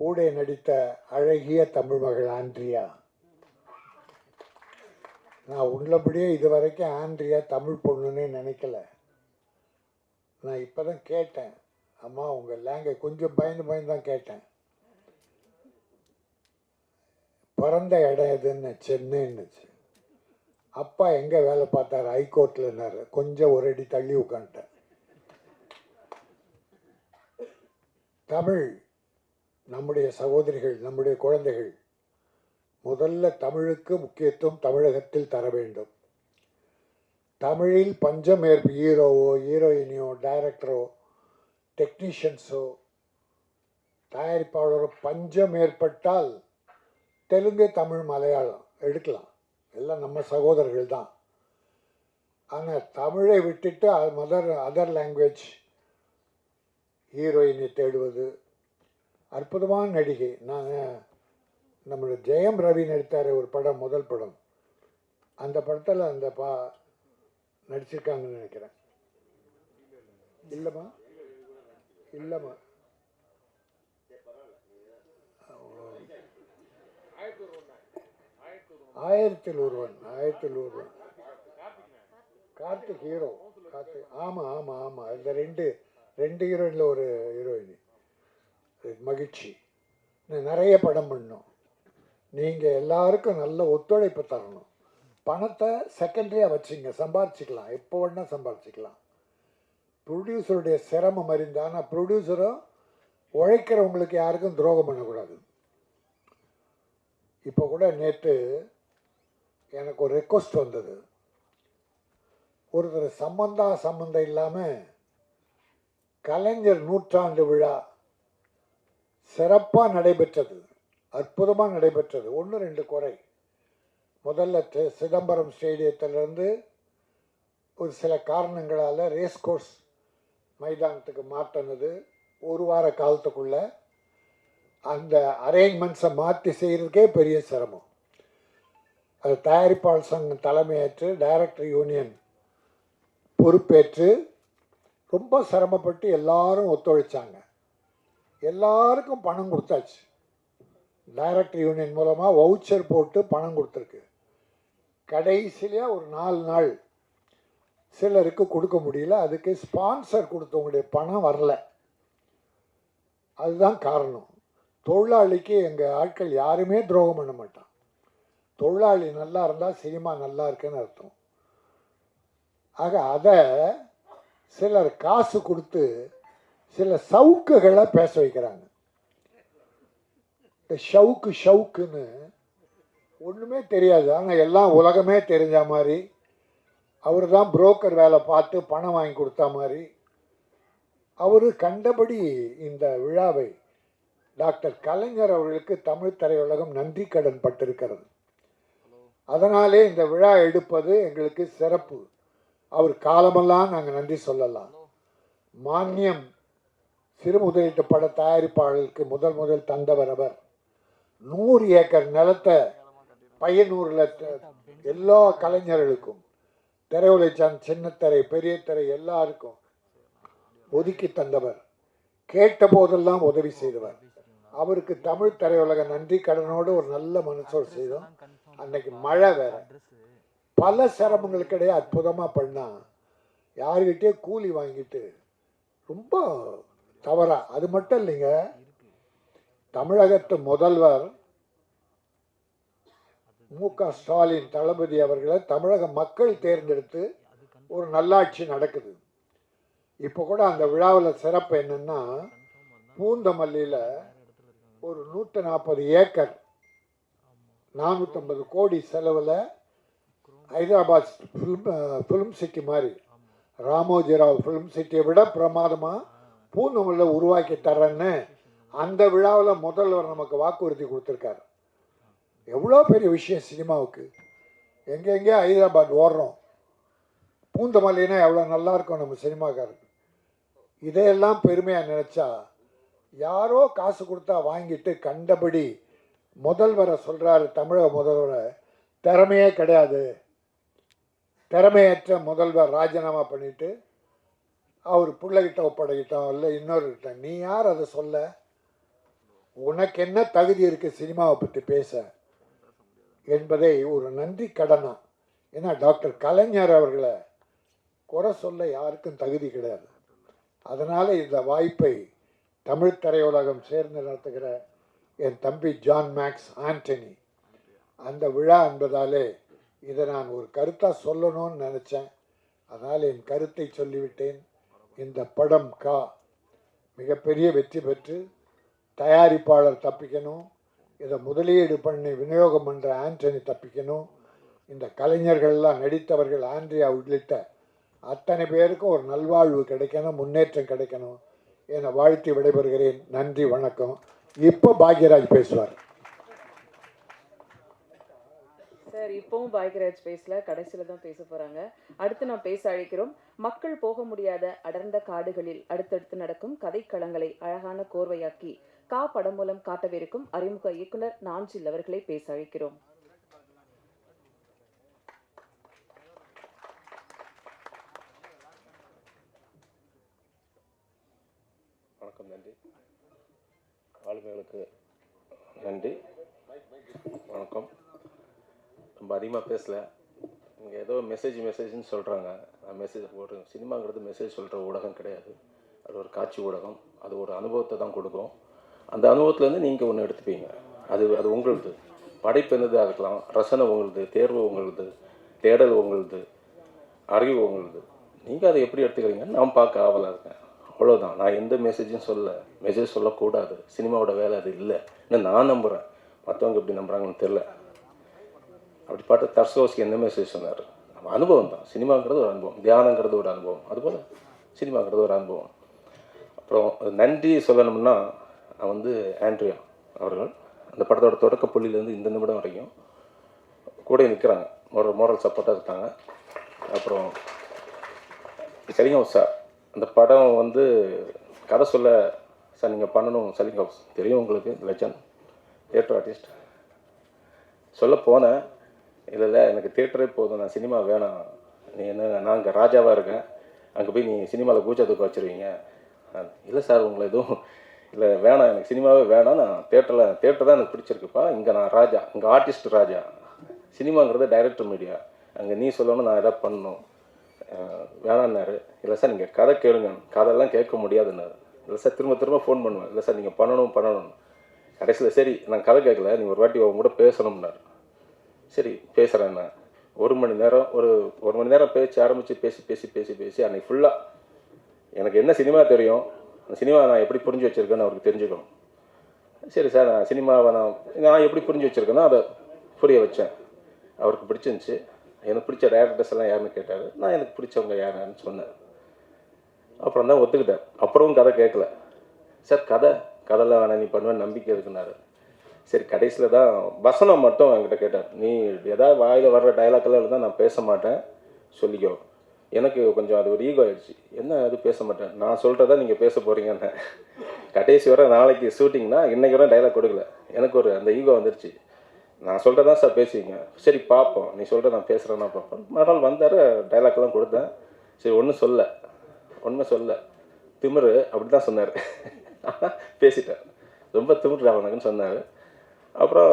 கூட நடித்த அழகிய தமிழ் மகள் ஆண்ட்ரியா. நான் உள்ளபடியே இதுவரைக்கும் ஆண்ட்ரியா தமிழ் பொண்ணுன்னே நினைக்கல. நான் இப்போ தான் கேட்டேன், அம்மா உங்கள் லேங்குவேஜ் கொஞ்சம் பயந்து தான் கேட்டேன். பிறந்த இடம் எதுன்னு சென்னைன்னுச்சு. அப்பா எங்கே வேலை பார்த்தார்? ஹைகோர்ட்லன்னாரு. கொஞ்சம் ஒரு அடி தள்ளி உட்காந்துட்டேன். தமிழ் நம்முடைய சகோதரிகள், நம்முடைய குழந்தைகள் முதல்ல தமிழுக்கு முக்கியத்துவம் தமிழகத்தில் தர வேண்டும். தமிழில் பஞ்சம் ஹீரோவோ ஹீரோயினியோ டைரக்டரோ டெக்னீஷியன்ஸோ தயாரிப்பாளரோ பஞ்சம் ஏற்பட்டால் தெலுங்கு தமிழ் மலையாளம் எடுக்கலாம், எல்லாம் நம்ம சகோதரர்கள் தான். ஆனால் தமிழை விட்டுட்டு அதர் லாங்குவேஜ் ஹீரோயினை தேடுவது. அற்புதமான நடிகை. நம்மளோட ஜெயம் ரவி நடித்தார் ஒரு படம், முதல் படம். அந்த படத்தில் அந்த நடிச்சிருக்காங்கன்னு நினைக்கிறேன். இல்லைம்மா 1001 கார்த்திக் ஹீரோ. ஆமாம் இந்த ரெண்டு ஹீரோயினில் ஒரு ஹீரோயினி மகிழ்ச்சி. நிறைய படம் பண்ணோம். நீங்கள் எல்லாருக்கும் நல்ல ஒத்துழைப்பு தரணும். பணத்தை செகண்டரியாக வச்சுங்க, சம்பாரிச்சிக்கலாம், எப்போ வேணால் சம்பாரிச்சிக்கலாம். ப்ரொடியூசருடைய சிரமம் அறிந்து, ஆனால் ப்ரொடியூசரும் உழைக்கிறவங்களுக்கு யாருக்கும் துரோகம் பண்ணக்கூடாது. இப்போ கூட நேற்று எனக்கு ஒரு ரெக்வஸ்ட் வந்தது. ஒருத்தர் சம்பந்தம் இல்லாமல் கலைஞர் நூற்றாண்டு விழா சிறப்பாக நடைபெற்றது, அற்புதமாக நடைபெற்றது. 1-2 குறை. முதல்ல சிதம்பரம் ஸ்டேடியத்திலிருந்து ஒரு சில காரணங்களால் ரேஸ் கோர்ஸ் மைதானத்துக்கு மாற்றினது. ஒரு வார காலத்துக்குள்ள அந்த அரேஞ்ச்மெண்ட்ஸை மாற்றி செய்கிறதுக்கே பெரிய சிரமம். அது தயாரிப்பாளர் சங்கம் தலைமையேற்று டைரக்டர் யூனியன் பொறுப்பேற்று ரொம்ப சிரமப்பட்டு எல்லாரும் ஒத்துழைச்சாங்க. எல்லாருக்கும் பணம் கொடுத்தாச்சு. டைரக்டர் யூனியன் மூலமாக வவுச்சர் போட்டு பணம் கொடுத்துருக்கு. கடைசியிலே ஒரு 4 நாள் சிலருக்கு கொடுக்க முடியல. அதுக்கு ஸ்பான்சர் கொடுத்தவங்களுடைய பணம் வரல. அதுதான் காரணம். தொழிலாளிக்கு எங்கள் ஆட்கள் யாருமே துரோகம் பண்ண மாட்டான். தொழிலாளி நல்லா இருந்தால் சினிமா நல்லா இருக்குன்னு அர்த்தம். ஆக அதை சிலர் காசு கொடுத்து சில சவுக்குகளை பேச வைக்கிறாங்க. இந்த ஷவுக்குன்னு ஒன்றுமே தெரியாது, ஆனால் எல்லாம் உலகமே தெரிஞ்ச மாதிரி, அவர் தான் புரோக்கர் வேலை பார்த்து பணம் வாங்கி கொடுத்தா மாதிரி, அவர் கண்டபடி இந்த விழாவை டாக்டர் கலைஞர் அவர்களுக்கு தமிழ் திரையுலகம் நன்றி கடன் பட்டிருக்கிறது. அதனாலே இந்த விழா எடுப்பது எங்களுக்கு சிறப்பு. அவர் காலமெல்லாம் நாங்கள் நன்றி சொல்லலாம். மானியம் சிறு முதலீட்டு பட தயாரிப்பாளர்களுக்கு முதல் தந்தவர் அவர். 100 ஏக்கர் நிலத்தை பையனூரில் எல்லா கலைஞர்களுக்கும், திரையுலகம், சின்னத்திரை, பெரிய திரை எல்லாருக்கும் ஒதுக்கி தந்தவர். கேட்ட போதெல்லாம் உதவி செய்தவர். அவருக்கு தமிழ் திரையுலக நன்றி கடனோடு ஒரு நல்ல மனசோடு செய்தோம். அன்னைக்கு மழை வேற, பல சிரமங்களுக்கிடையே அற்புதமாக பண்ணா. யாருக்கிட்டே கூலி வாங்கிட்டு ரொம்ப தவறா. அது மட்டும் இல்லைங்க, தமிழகத்து முதல்வர் மு.க. ஸ்டாலின் தளபதி அவர்களை தமிழக மக்கள் தேர்ந்தெடுத்து ஒரு நல்லாட்சி நடக்குது. இப்போ கூட அந்த விழாவில் சிறப்பு என்னன்னா, பூந்தமல்லியில் ஒரு 140 ஏக்கர் 450 கோடி செலவில் ஹைதராபாத் ஃபிலிம் சிட்டி மாதிரி, ராமோஜிராவ் ஃபிலிம் சிட்டியை விட பிரமாதமாக பூந்தமல்லியில் உருவாக்கி தரேன்னு அந்த விழாவில் முதல்வர் நமக்கு வாக்குறுதி கொடுத்துருக்காரு. எவ்வளோ பெரிய விஷயம் சினிமாவுக்கு. எங்கெங்கே ஹைதராபாத் ஓடுறோம், பூந்தமல்லினா எவ்வளோ நல்லா இருக்கும் நம்ம சினிமாக்காரருக்கு. இதையெல்லாம் பெருமையாக நினச்சா, யாரோ காசு கொடுத்தா வாங்கிட்டு கண்டபடி முதல்வரை சொல்கிறாரு. தமிழக முதல்வரை திறமையே கிடையாது, திறமையற்ற முதல்வர் ராஜினாமா பண்ணிட்டு அவர் பிள்ளைகிட்ட ஒப்படைக்கிட்டோம், இல்லை இன்னொருக்கிட்ட. நீ யார் அதை சொல்ல? உனக்கு என்ன தகுதி இருக்குது சினிமாவை பற்றி பேச என்பதை ஒரு நன்றி கடனா. ஏன்னா டாக்டர் கலைஞர் அவர்களை குறை சொல்ல யாருக்கும் தகுதி கிடையாது. அதனால் இந்த வாய்ப்பை தமிழ் திரையுலகம் சேர்ந்து நடத்துகிற என் தம்பி ஜான் மேக்ஸ் ஆண்டனி, அந்த விழா என்பதாலே இதை நான் ஒரு கருத்தாக சொல்லணும்னு நினச்சேன். அதனால் என் கருத்தை சொல்லிவிட்டேன். இந்த படம் மிகப்பெரிய வெற்றி பெற்று தயாரிப்பாளர் தப்பிக்கணும், இதை முதலீடு பண்ணி விநியோகம் பண்ணுற ஆண்டனி தப்பிக்கணும், இந்த கலைஞர்கள்லாம் நடித்தவர்கள் ஆண்ட்ரியா உள்ளிட்ட அத்தனை பேருக்கும் ஒரு நல்வாழ்வு கிடைக்கணும், முன்னேற்றம் கிடைக்கணும் என வாழ்த்தி விடைபெறுகிறேன். நன்றி, வணக்கம். இப்போ பாக்யராஜ் பேசுவார். சார் இப்பவும் பாக்யராஜ் பேசல, கடைசியில தான் பேச போறாங்க. அடுத்து நாம் பேச அழைக்கிறோம். மக்கள் போக முடியாத அடர்ந்த காடுகளில் அடுத்தடுத்து நடக்கும் கதைக்களங்களை அழகான கோர்வையாக்கி படம் மூலம் காட்டவிருக்கும் அறிமுக இயக்குனர் நாஞ்சில் அவர்களை பேச அழைக்கிறோம். வணக்கம். நன்றி. ஆளுமைகளுக்கு நன்றி. வணக்கம். ரொம்ப அதிகமாக பேசல. இங்கே ஏதோ மெசேஜ்னு சொல்கிறாங்க. ஒரு சினிமாங்கிறது மெசேஜ் சொல்கிற ஊடகம் கிடையாது. அது ஒரு காட்சி ஊடகம். அது ஒரு அனுபவத்தை தான் கொடுக்கும். அந்த அனுபவத்துலேருந்து நீங்கள் ஒன்று எடுத்துப்பீங்க. அது உங்களுக்கு. படைப்பு என்னதாக இருக்கலாம், ரசனை உங்களுது, தேர்வு உங்களுது, தேடல் உங்களுது, அறிவு உங்களுது. நீங்கள் அதை எப்படி எடுத்துக்கிறீங்கன்னு நான் பார்க்க ஆவலாக இருக்கேன். அவ்வளோதான். நான் எந்த மெசேஜும் மெசேஜ் சொல்லக்கூடாது. சினிமாவோட வேலை அது இல்லை. நான் நம்புகிறேன். மற்றவங்க எப்படி நம்புகிறாங்கன்னு தெரில. அப்படி பார்த்து தர்ஸ்கோஸ்கி எந்த மெசேஜ் சொன்னார்? நம்ம அனுபவம் தான். சினிமாங்கிறது ஒரு அனுபவம், தியானங்கிறது ஒரு அனுபவம், அதுபோல் சினிமாங்கிறது ஒரு அனுபவம். அப்புறம் நன்றி சொல்லணும்னா நான் வந்து ஆண்ட்ரியா அவர்கள் அந்த படத்தோட தொடக்க புள்ளியிலேருந்து இந்த நிமிடம் வரைக்கும் கூட நிற்கிறாங்க, மோரல் சப்போர்ட்டாக இருக்காங்க. அப்புறம் சலிங் ஹவுஸ் சார், அந்த படம் வந்து கதை சொல்ல சார் நீங்கள் பண்ணணும். சலிங் ஹவுஸ் தெரியும் உங்களுக்கு, லெஜண்ட் தியேட்டர் ஆர்டிஸ்ட். சொல்ல போனேன், இல்லை எனக்கு தியேட்டரே போதும், நான் சினிமா வேணாம், நீ என்ன, நான் இங்கே ராஜாவாக இருக்கேன், அங்கே போய் நீ சினிமாவில் கூச்சத்துக்கு வச்சுருவீங்க. இல்லை சார் உங்களை எதுவும் இல்லை, வேணாம், எனக்கு சினிமாவே வேணாம், நான் தேட்டர் தான் எனக்கு பிடிச்சிருக்குப்பா, இங்கே நான் ராஜா, இங்கே ஆர்டிஸ்ட் ராஜா, சினிமாங்கிறது டைரக்டர் மீடியா, அங்கே நீ சொல்லணும், நான் எதாவது பண்ணணும், வேணான்னாரு. இல்லை சார் நீங்கள் கதை கேளுங்க, கதையெல்லாம் கேட்க முடியாதுன்னாரு. இல்லை சார் திரும்ப ஃபோன் பண்ணுவேன், இல்லை சார் நீங்கள் பண்ணணும். கடைசியில் சரி நான் கதை கேட்கல, நீங்கள் ஒரு வாட்டி அவங்க கூட பேசணும்னாரு. சரி பேசுகிறேன். ஒரு மணி நேரம் பேச்சு ஆரம்பித்து பேசி அன்றைக்கி ஃபுல்லாக எனக்கு என்ன சினிமா தெரியும், அந்த சினிமா நான் எப்படி புரிஞ்சு வச்சுருக்கேன்னு அவருக்கு தெரிஞ்சுக்கணும். சரி சார், நான் சினிமாவை நான் எப்படி புரிஞ்சு வச்சுருக்கேன்னா அதை புரிய வச்சேன். அவருக்கு பிடிச்சிருந்துச்சி. எனக்கு பிடிச்ச டேரக்டர்ஸ் எல்லாம் யாருன்னு கேட்டார். நான் எனக்கு பிடிச்சவங்க யாருன்னு சொன்னேன். அப்புறம் தான் ஒத்துக்கிட்டேன். அப்புறமும் கதை கேட்கல. சார் கதைலாம் வேணாம், நீ பண்ணுவேன் நம்பிக்கை இருக்குன்னாரு. சரி கடைசியில் தான் வசனம் மட்டும் என்கிட்ட கேட்டார். நீ ஏதாவது வாயில் வர்ற டைலாக்கெல்லாம் இருந்தால் நான் பேச மாட்டேன், சொல்லிக்கோ. எனக்கு கொஞ்சம் அது ஒரு ஈகோ ஆகிடுச்சு. என்ன அது பேச மாட்டேன், நான் சொல்கிறதா நீங்கள் பேச போகிறீங்கன்னு. கடைசி வர நாளைக்கு ஷூட்டிங்னா இன்றைக்கி வர டைலாக் கொடுக்கல. எனக்கு ஒரு அந்த ஈகோ வந்துடுச்சு. நான் சொல்கிறதான் சார் பேசுவீங்க, சரி பார்ப்போம், நீ சொல்கிற நான் பேசுகிறேன்னா பார்ப்போம். மறுநாள் வந்தார், டைலாக்லாம் கொடுத்தேன். சரி ஒன்றும் சொல்ல திமிரு அப்படி தான் சொன்னார். பேசிட்டேன், ரொம்ப திமிரு அவனுக்குன்னு சொன்னார். அப்புறம்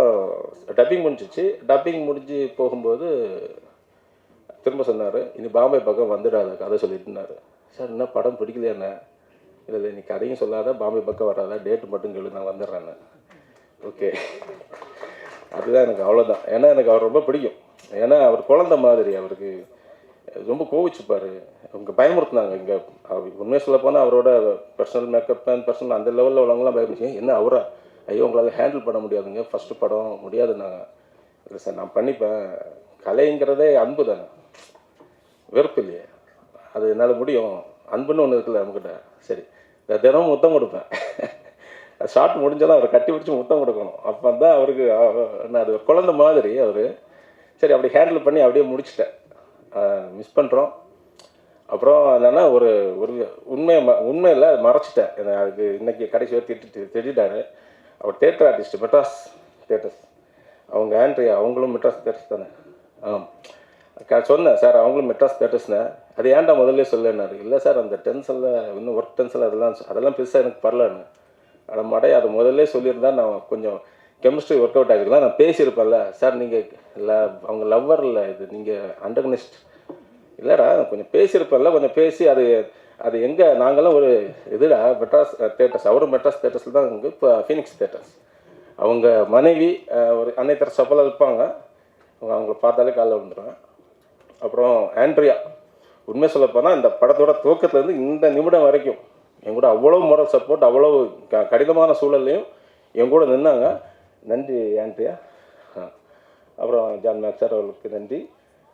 டப்பிங் முடிஞ்சு போகும்போது திரும்ப சொன்னார், இனி பாம்பே பக்கம் வந்துடாத கதை சொல்லிட்டுனாரு. சார் என்ன படம் பிடிக்கலையாண்ணே? இல்லை நீ கதையும் சொல்லாத, பாம்பே பக்கம் வராத, டேட்டு மட்டும் கேளு, நான் வந்துடுறேன்னு. ஓகே, அதுதான் எனக்கு அவ்வளோதான். ஏன்னா எனக்கு அவர் ரொம்ப பிடிக்கும். ஏன்னா அவர் குழந்த மாதிரி, அவருக்கு ரொம்ப கோவிச்சுப்பார். அவங்க பயமுறுத்தினாங்க இங்கே. உண்மையாக சொல்ல போனால் அவரோட பர்சனல் மேக்கப் பர்சனல் அந்த லெவலில் உள்ளவங்களாம் பயமுறுத்தி, என்ன அவரா, ஐயோ உங்களால் ஹேண்டில் பண்ண முடியாதுங்க, ஃபஸ்ட்டு படம் முடியாதுன்னாங்க. இல்லை சார் நான் பண்ணிப்பேன், கலைங்கிறதே அன்பு தானே, வெறுப்பு இல்லையே, அது என்னால் முடியும், அன்புன்னு ஒன்று இருக்குல்ல நம்மக்கிட்ட. சரி தினமும் முத்தம் கொடுப்பேன். ஷார்ட் முடிஞ்சாலும் அவரை கட்டி பிடிச்சி முத்தம் கொடுக்கணும். அப்போ தான் அவருக்கு நான் அது குழந்த மாதிரி அவர். சரி அப்படி ஹேண்டில் பண்ணி அப்படியே முடிச்சிட்டேன். மிஸ் பண்ணுறோம். அப்புறம் என்னென்னா ஒரு உண்மையில் மறைச்சிட்டேன். அதுக்கு இன்றைக்கி கடைசி வரை திட்டாரு. அவர் தேட்டர் ஆர்டிஸ்ட், மெட்ராஸ் தேட்டர்ஸ், அவங்க ஆண்ட்ரியா அவங்களும் மெட்ராஸ் தேட்டர்ஸ் தானே. சொன்னேன் சார் அவங்களும் மெட்ராஸ் தேட்டர்ஸ்னேன். அது ஏன்டா முதல்ல சொல்லனாரு. இல்லை சார் அந்த டென்ஷனில் இன்னும் ஒர்க் டென்ஷனில் அதெல்லாம் பெருசாக எனக்கு பரலன்னு. ஆனால் மடைய அது முதல்ல சொல்லியிருந்தா நான் கொஞ்சம் கெமிஸ்ட்ரி ஒர்க் அவுட் ஆகிருக்கலாம், நான் பேசியிருப்பேன்ல. சார் நீங்கள் இல்லை அவங்க லவ்வர் இல்லை, இது நீங்கள் அண்டர்கனிஸ்ட் இல்லைடா, கொஞ்சம் பேசியிருப்பேன்ல, கொஞ்சம் பேசி அது எங்கே நாங்கள்லாம் ஒரு இதுடா மெட்ராஸ் தேட்டர்ஸ், அவரும் மெட்ராஸ் தேட்டர்ஸில் தான் இங்கே இப்போ ஃபீனிக்ஸ் தேட்டர்ஸ். அவங்க மனைவி ஒரு அன்னை தர சப்பலாக இருப்பாங்க, அவங்கள பார்த்தாலே காலைல விழுந்துருவேன். அப்புறம் ஆண்ட்ரியா, உண்மை சொல்லப்போனால் இந்த படத்தோட துவக்கத்துலேருந்து இந்த நிமிடம் வரைக்கும் என் கூட அவ்வளோ மோரல் சப்போர்ட், அவ்வளோ கடினமான சூழல்லையும் என் கூட நின்னாங்க. நன்றி ஆண்ட்ரியா. அப்புறம் ஜான் மேக் சார் அவர்களுக்கு நன்றி,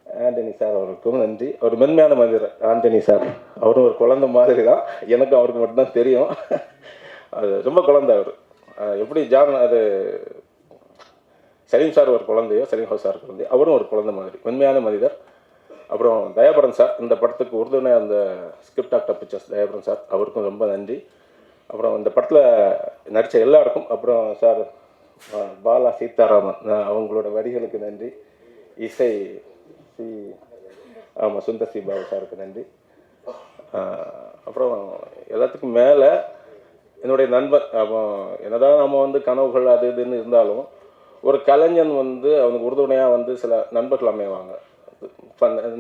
ஆண்டனி சார் அவருக்கும் நன்றி. அவர் மென்மையான மனிதர் ஆண்டனி சார், அவரும் ஒரு குழந்தை மாதிரி தான், எனக்கும் அவருக்கு மட்டும்தான் தெரியும். அது ரொம்ப குழந்தை அவர். எப்படி ஜான் அது சலீம் சார் ஒரு குழந்தையோ, சலீம் ஹவுஸ் சார் குழந்தையோ, அவரும் ஒரு குழந்தை மாதிரி மென்மையான மனிதர். அப்புறம் தயாபரன் சார், இந்த படத்துக்கு உறுதுணை அந்த script actor pictures Thayaparan sir, அவருக்கும் ரொம்ப நன்றி. அப்புறம் இந்த படத்தில் நடித்த எல்லாருக்கும், அப்புறம் சார் பாலா சீதாராமன் அவங்களோட வரிகளுக்கு நன்றி. இசை சுந்தர் சி பாபு சாருக்கு நன்றி. அப்புறம் எல்லாத்துக்கும் மேலே என்னுடைய நண்பர், என்னதான் நம்ம கனவுகள் அது இதுன்னு இருந்தாலும் ஒரு கலைஞன் அவனுக்கு உறுதுணையாக சில நண்பர்கள் அமைவாங்க.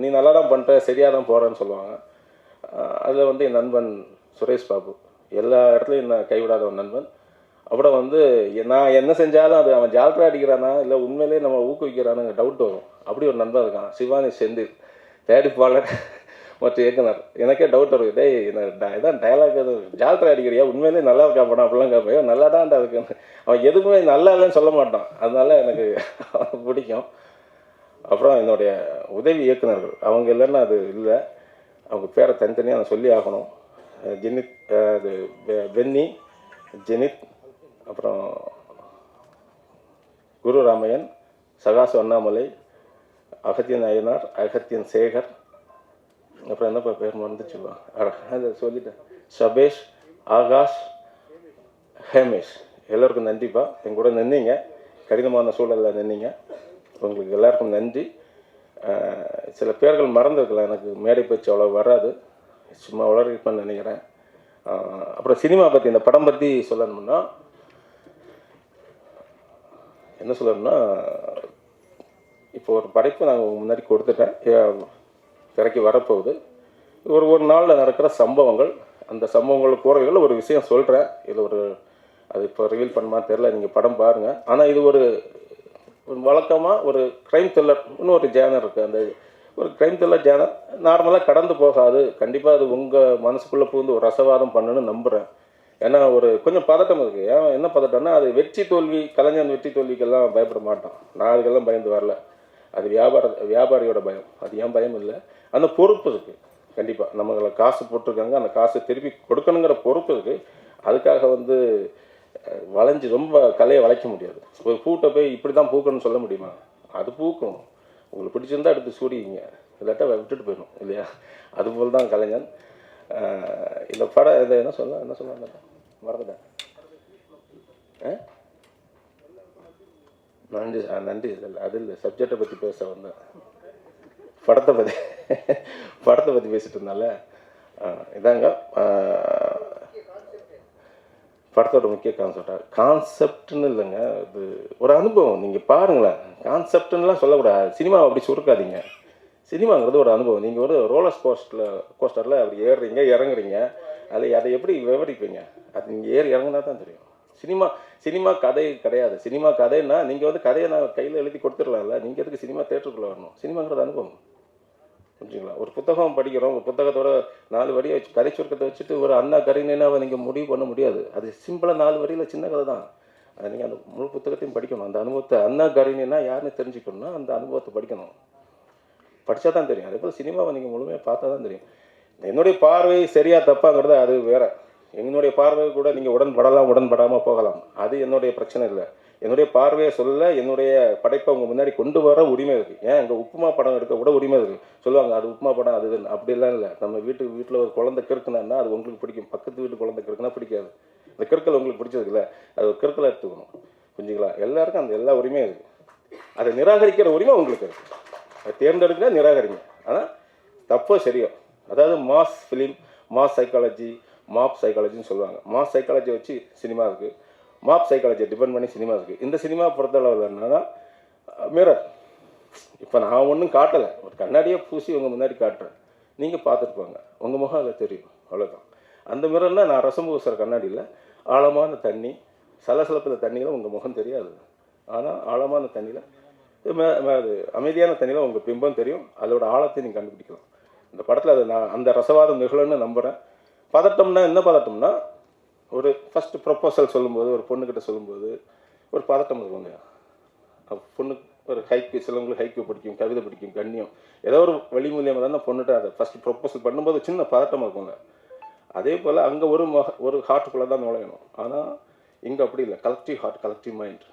நீ நல்லா தான் பண்ணுற, சரியாக தான் போகிறேன்னு சொல்லுவாங்க. அதில் என் நண்பன் சுரேஷ் பாபு எல்லா இடத்துலையும் என்ன கைவிடாத ஒரு நண்பன். அப்புறம் வந்து நான் என்ன செஞ்சாலும் அது அவன் ஜால்ரா அடிக்கிறானா இல்லை உண்மையிலேயே நம்ம ஊக்குவிக்கிறானுங்க டவுட் வரும். அப்படி ஒரு நண்பன் இருக்கான், சிவானி செந்தில், தயாரிப்பாளர் மற்ற இயக்குனர். எனக்கே டவுட் வருது, டேய் இதான் டயலாக் எதுவும் ஜால்ரா அடிக்கிறியா, உண்மையிலேயே நல்லா இருக்கா படம் அப்படிலாம் கேட்பேன். நல்லா தான்டா இருக்குன்னு. அவன் எதுவுமே நல்லா இல்லைன்னு சொல்ல மாட்டான், அதனால எனக்கு பிடிக்கும். அப்புறம் என்னுடைய உதவி இயக்குனர்கள் அவங்க இல்லைன்னா அது இல்லை. அவங்க பேரை தனித்தனியாக நான் சொல்லி ஆகணும். ஜெனித், அது பென்னி, ஜெனித், அப்புறம் குரு ராமையன், சகாசு அண்ணாமலை, அகத்தியன் அய்யனார், அகத்தியன் சேகர், அப்புறம் என்னப்பா பேர் மறந்துச்சுப்பா, அதை சொல்லிட்டேன், சபேஷ், ஆகாஷ், ஹேமேஷ். எல்லோருக்கும் நன்றிப்பா. என் கூட நின்னீங்க, கடினமான சூழலில் நின்னீங்க. உங்களுக்கு எல்லாருக்கும் நன்றி. சில பேர்கள் மறந்துருக்கலாம், எனக்கு மேடை பேச்சு அவ்வளோ வராது, சும்மா வளர்ப்பேன்னு நினைக்கிறேன். அப்புறம் சினிமா பற்றி, இந்த படம் பற்றி சொல்லணும்னா என்ன சொல்லணும்னா, இப்போ ஒரு படைப்பு நாங்கள் முன்னாடி கொடுத்துட்டேன், திரைக்கு வரப்போகுது. ஒரு நாளில் நடக்கிற சம்பவங்கள், அந்த சம்பவங்கள் கூறவைகள் ஒரு விஷயம் சொல்கிறேன். இது அது இப்போ ரிவீல் பண்ணுமா தெரில, நீங்கள் படம் பாருங்கள். ஆனால் இது ஒரு வழக்கமாக ஒரு க்ரைம் த்ரில்லர், இன்னொரு ஜேனர் இருக்குது. அந்த ஒரு க்ரைம் த்ரில்லர் ஜேனர் நார்மலாக கடந்து போகாது. கண்டிப்பாக அது உங்கள் மனசுக்குள்ளே பூந்து ஒரு ரசவாதம் பண்ணுன்னு நம்புகிறேன். ஏன்னா ஒரு கொஞ்சம் பதட்டம் இருக்குது. ஏன் என்ன பதட்டம்னா, அது வெற்றி தோல்வி, கலைஞன் வெற்றி தோல்விக்கெல்லாம் பயப்பட மாட்டான். நான் அதுக்கெல்லாம் பயந்து வரல. அது வியாபாரியோட பயம், அது ஏன் பயம் இல்லை. அந்த பொறுப்பு இருக்குது. கண்டிப்பாக நம்மளை காசு போட்டிருக்காங்க, அந்த காசை திருப்பி கொடுக்கணுங்கிற பொறுப்பு இருக்குது. அதுக்காக வந்து வளைஞ்சு ரொம்ப கலையை வளைக்க முடியாது. ஒரு பூட்டை போய் இப்படி தான் பூக்கணும்னு சொல்ல முடியுமா? அது பூக்கும், உங்களுக்கு பிடிச்சிருந்தா எடுத்து சூடிங்க, இல்லாட்டா விட்டுட்டு போயிடும் இல்லையா? அதுபோல் தான் கலைஞன். இந்த படம் இதை என்ன சொல்ல மறந்துட்டேன். நன்றி இல்லை, அது இல்லை, சப்ஜெக்டை பற்றி பேச வந்தேன். படத்தை பற்றி பேசிட்டு இருந்தால இதாங்க படத்தோட முக்கிய கான்செப்ட்னு இல்லைங்க, அது ஒரு அனுபவம். நீங்கள் பாருங்களேன், கான்செப்ட்னுலாம் சொல்லக்கூடாது, சினிமாவை அப்படி சுருக்காதீங்க. சினிமாங்கிறது ஒரு அனுபவம். நீங்கள் ஒரு ரோலர் கோஸ்டரில் அப்படி ஏறுறீங்க இறங்குறீங்க, அதில் அதை எப்படி விவரிப்பீங்க? அது நீங்கள் ஏறி இறங்குனா தான் தெரியும். சினிமா கதை கிடையாது. சினிமா கதைன்னா நீங்கள் வந்து கதையை நான் கையில் எழுதி கொடுத்துடலாம்ல, நீங்கள் எதுக்கு சினிமா தேட்டருக்குள்ளே வரணும்? சினிமாங்கிறது அனுபவம், புரிஞ்சுங்களா? ஒரு புத்தகம் படிக்கிறோம், ஒரு புத்தகத்தோட 4 வரியை வச்சு கதை சுருக்கத்தை வச்சுட்டு ஒரு அண்ணா கரிணைனாவை நீங்கள் முடிவு பண்ண முடியாது. அது சிம்பிளாக 4 வரியில் சின்ன கதை தான். அது நீங்கள் அந்த முழு புத்தகத்தையும் படிக்கணும். அந்த அனுபவத்தை, அண்ணா கரிணைனா யாருன்னு தெரிஞ்சுக்கணும்னா அந்த அனுபவத்தை படிக்கணும். படித்தா தான் தெரியும். அதே போல் சினிமாவை நீங்கள் முழுமையாக பார்த்தா தான் தெரியும். என்னுடைய பார்வை சரியா தப்பாங்கிறது அது வேறு. என்னுடைய பார்வை கூட நீங்கள் உடன்படாமல் போகலாம், அது என்னுடைய பிரச்சனை இல்லை. என்னுடைய பார்வையை சொல்ல, என்னுடைய படைப்பை உங்கள் முன்னாடி கொண்டு வர உரிமை இருக்குது. ஏன் எங்கள் உப்புமா படம் எடுக்க கூட உரிமை இருக்குது. சொல்லுவாங்க அது உப்புமா படம் அது அப்படிலாம் இல்லை. நம்ம வீட்டில் ஒரு குழந்தை கிறுக்குனா அது உங்களுக்கு பிடிக்கும், பக்கத்து வீட்டு குழந்தை கிறுக்குனா பிடிக்காது. இந்த கிறுக்கல் உங்களுக்கு பிடிச்சது இல்லை, அது ஒரு கிறுக்கலை எடுத்துக்கணும், புரிஞ்சுங்களா? எல்லாருக்கும் அந்த எல்லா உரிமையும் இருக்குது. அதை நிராகரிக்கிற உரிமை உங்களுக்கு இருக்குது. அதை தேர்ந்தெடுக்க நிராகரிங்க, ஆனால் தப்போ சரியோ. அதாவது mass film, mass psychology, mob சைக்காலஜின்னு சொல்லுவாங்க. மாஸ் சைக்காலஜி வச்சு சினிமா இருக்குது, மாப் சைக்காலஜியை டிபெண்ட் பண்ணி சினிமா இருக்குது. இந்த சினிமா பொறுத்தளவில் என்னன்னா மிரர். இப்போ நான் ஒன்றும் காட்டலை, ஒரு கண்ணாடியை பூசி உங்கள் முன்னாடி காட்டுறேன், நீங்கள் பார்த்துட்டு போங்க, உங்கள் முகம் அதில் தெரியும், அவ்வளோதான். அந்த மிரர்னால் நான் ரசம் பூசுகிற கண்ணாடியில் ஆழமான தண்ணி, சலசலப்பில் தண்ணியில் உங்கள் முகம் தெரியாது. ஆனால் ஆழமான தண்ணியில், அது அமைதியான தண்ணியில் உங்கள் பிம்பம் தெரியும், அதோட ஆழத்தை நீங்கள் கண்டுபிடிக்கலாம். இந்த படத்தில் அது நான் அந்த ரசவாதம் நிகழன்னு நம்புகிறேன். பதட்டம்னா என்ன பதட்டம்னா, ஒரு ஃபஸ்ட்டு ப்ரொப்போசல் சொல்லும்போது, ஒரு பொண்ணுக்கிட்ட சொல்லும்போது ஒரு பதட்டம் இருக்குங்க. பொண்ணுக்கு ஒரு ஹைக்கு, சிலவங்களுக்கு ஹைக்கு பிடிக்கும், கவிதை பிடிக்கும், கண்ணியம், ஏதோ ஒரு வழி மூலியமாக தானே பொண்ணுகிட்ட அதை ஃபஸ்ட்டு ப்ரொப்போசல் பண்ணும்போது சின்ன பதட்டம் இருக்குங்க. அதே போல் அங்கே ஒரு ஹார்ட்டுக்குள்ளே தான் நுழையணும். ஆனால் இங்கே அப்படி இல்லை, கலெக்டிவ் ஹார்ட், கலெக்டிவ் மைண்ட்.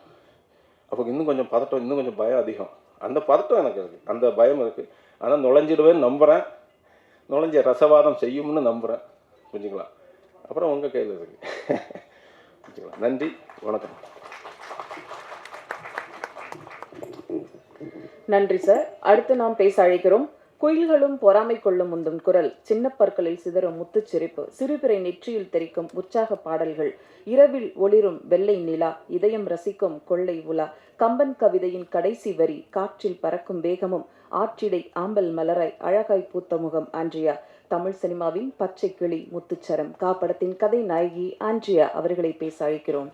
அப்போ இன்னும் கொஞ்சம் பதட்டம், இன்னும் கொஞ்சம் பயம் அதிகம். அந்த பதட்டம் எனக்கு இருக்குது, அந்த பயம் இருக்குது. ஆனால் நுழைஞ்சிடுவேன்னு நம்புகிறேன், நுழைஞ்ச ரசவாதம் செய்யும்னு நம்புகிறேன், புரிஞ்சுங்களா? அப்புறம் உங்கள் கையில் இருக்கு. புரிஞ்சுங்களா? நன்றி, வணக்கம். நன்றி சார். அடுத்து நாம் பேச அழைக்கிறோம். குயில்களும் பொறாமை கொள்ளும் முந்தும் குரல், சின்ன பற்களில் சிதறும் முத்துச்சிரிப்பு, சிறுபிறை நெற்றியில் தெரிக்கும் உற்சாக பாடல்கள், இரவில் ஒளிரும் வெள்ளை நிலா, இதயம் ரசிக்கும் கொள்ளை உலா, கம்பன் கவிதையின் கடைசி வரி, காற்றில் பறக்கும் வேகமும் ஆற்றிடை ஆம்பல் மலராய் அழகாய் பூத்த முகம் ஆண்ட்ரியா, தமிழ் சினிமாவின் பச்சை கிளி முத்துச்சரம், காப்படத்தின் கதை நாயகி ஆண்ட்ரியா அவர்களை பேச அழைக்கிறோம்.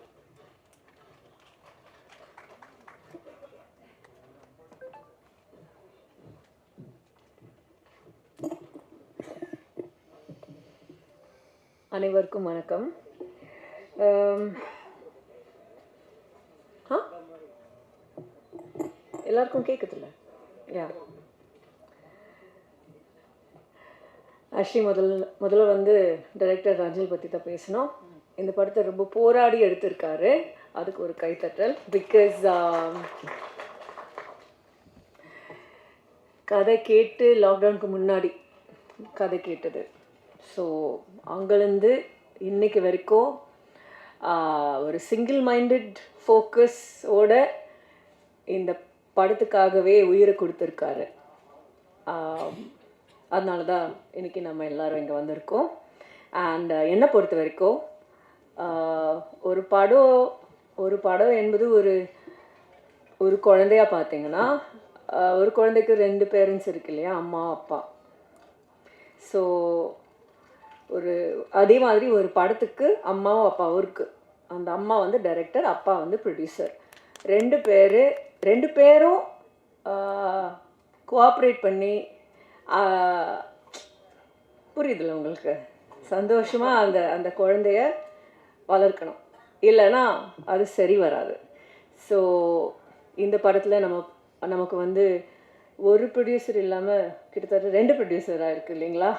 அனைவருக்கும் வணக்கம். ஆம், ஆ எல்லாருக்கும் கேட்குதுல்ல? யா ஆக்சுவலி முதல்ல வந்து டைரக்டர் ரஞ்சில் பற்றி தான் பேசினோம். இந்த படத்தை ரொம்ப போராடி எடுத்திருக்காரு, அதுக்கு ஒரு கைத்தட்டல். பிகாஸ் கதை கேட்டு லாக்டவுனுக்கு முன்னாடி கதை கேட்டது. ஸோ அங்கேருந்து இன்னைக்கு வரைக்கும் ஒரு சிங்கிள் மைண்டட் ஃபோக்கஸோட இந்த படத்துக்காகவே உயிரை கொடுத்துருக்காரு. அதனால தான் இன்றைக்கி நம்ம எல்லோரும் இங்கே வந்திருக்கோம். அண்ட் என்னை பொறுத்த வரைக்கும் ஒரு படம் என்பது ஒரு குழந்தையா பார்த்தீங்கன்னா, ஒரு குழந்தைக்கு 2 பேரண்ட்ஸ் இருக்கு இல்லையா, அம்மா அப்பா. ஸோ அதே மாதிரி ஒரு படத்துக்கு அம்மாவும் அப்பாவும் இருக்குது. அந்த அம்மா வந்து டைரக்டர், அப்பா வந்து ப்ரொடியூசர். 2 பேரும் கோஆப்ரேட் பண்ணி, புரியுதுல்ல உங்களுக்கு, சந்தோஷமாக அந்த குழந்தைய வளர்க்கணும். இல்லைன்னா அது சரி வராது. ஸோ இந்த படத்தில் நமக்கு வந்து ஒரு ப்ரொடியூசர் இல்லாமல் கிட்டத்தட்ட 2 ப்ரொடியூசராக இருக்குது இல்லைங்களா?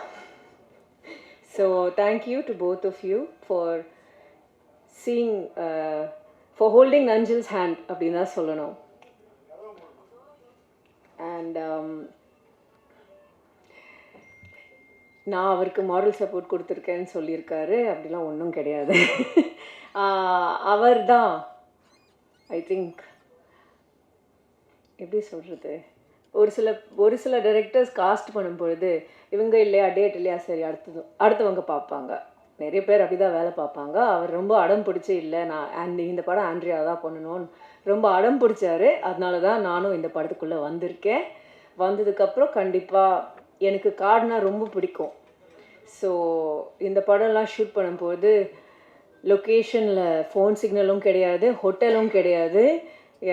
So thank you to both of you for seeing, for holding Nanjil's hand அப்படின்னு தான் சொல்லணும். அண்ட் நான் அவருக்கு மாரல் சப்போர்ட் கொடுத்துருக்கேன்னு சொல்லியிருக்காரு. அப்படிலாம் ஒன்றும் கிடையாது. அவர் தான் ஐ திங்க், எப்படி சொல்கிறது, ஒரு சில டைரக்டர்ஸ் காஸ்ட் பண்ணும் பொழுது இவங்க இல்லையா, டேட் இல்லையா, சரி அடுத்தவங்க பார்ப்பாங்க. நிறைய பேர் அப்படி தான் வேலை பார்ப்பாங்க. அவர் ரொம்ப அடம் பிடிச்சி, இல்லை நான் இந்த படம் ஆண்ட்ரியா தான் பண்ணணும்னு ரொம்ப அடம் பிடிச்சாரு. அதனால தான் நானும் இந்த படத்துக்குள்ளே வந்திருக்கேன். வந்ததுக்கப்புறம் கண்டிப்பாக எனக்கு காடுனா ரொம்ப பிடிக்கும். ஸோ இந்த படம்லாம் ஷூட் பண்ணும்போது லொக்கேஷனில் ஃபோன் சிக்னலும் கிடையாது, ஹோட்டலும் கிடையாது,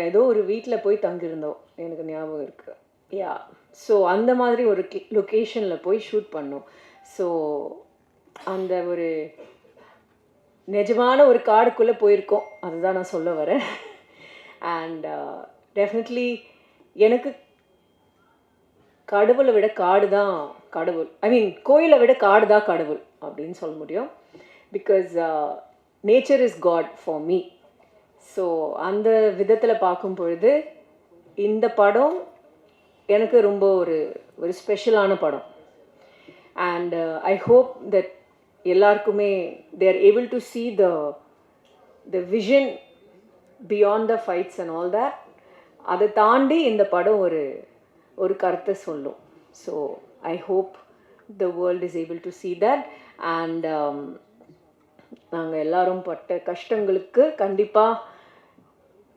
ஏதோ ஒரு வீட்டில் போய் தங்கியிருந்தோம், எனக்கு ஞாபகம் இருக்குது. யா ஸோ அந்த மாதிரி ஒரு லொக்கேஷனில் போய் ஷூட் பண்ணோம். ஸோ அந்த ஒரு நிஜமான ஒரு காடுக்குள்ளே போயிருக்கோம், அதுதான் நான் சொல்ல வரேன். அண்ட் டெஃபினெட்லி எனக்கு கடவுளை விட காடு தான் கடவுள், ஐ மீன் கோயிலை விட காடு தான் கடவுள் அப்படின்னு சொல்ல முடியும். Because nature is God for me. So அந்த விதத்தில் பார்க்கும் பொழுது இந்த படம் எனக்கு ரொம்ப ஒரு ஸ்பெஷலான படம். அண்ட் ஐ ஹோப் தட் எல்லாருக்குமே they are able to see the vision beyond the fights and all that. அதை தாண்டி இந்த படம் ஒரு கருத்தை சொல்லும். So I hope the world is able to see that. And நாங்கள் எல்லாரும் பட்ட கஷ்டங்களுக்கு கண்டிப்பாக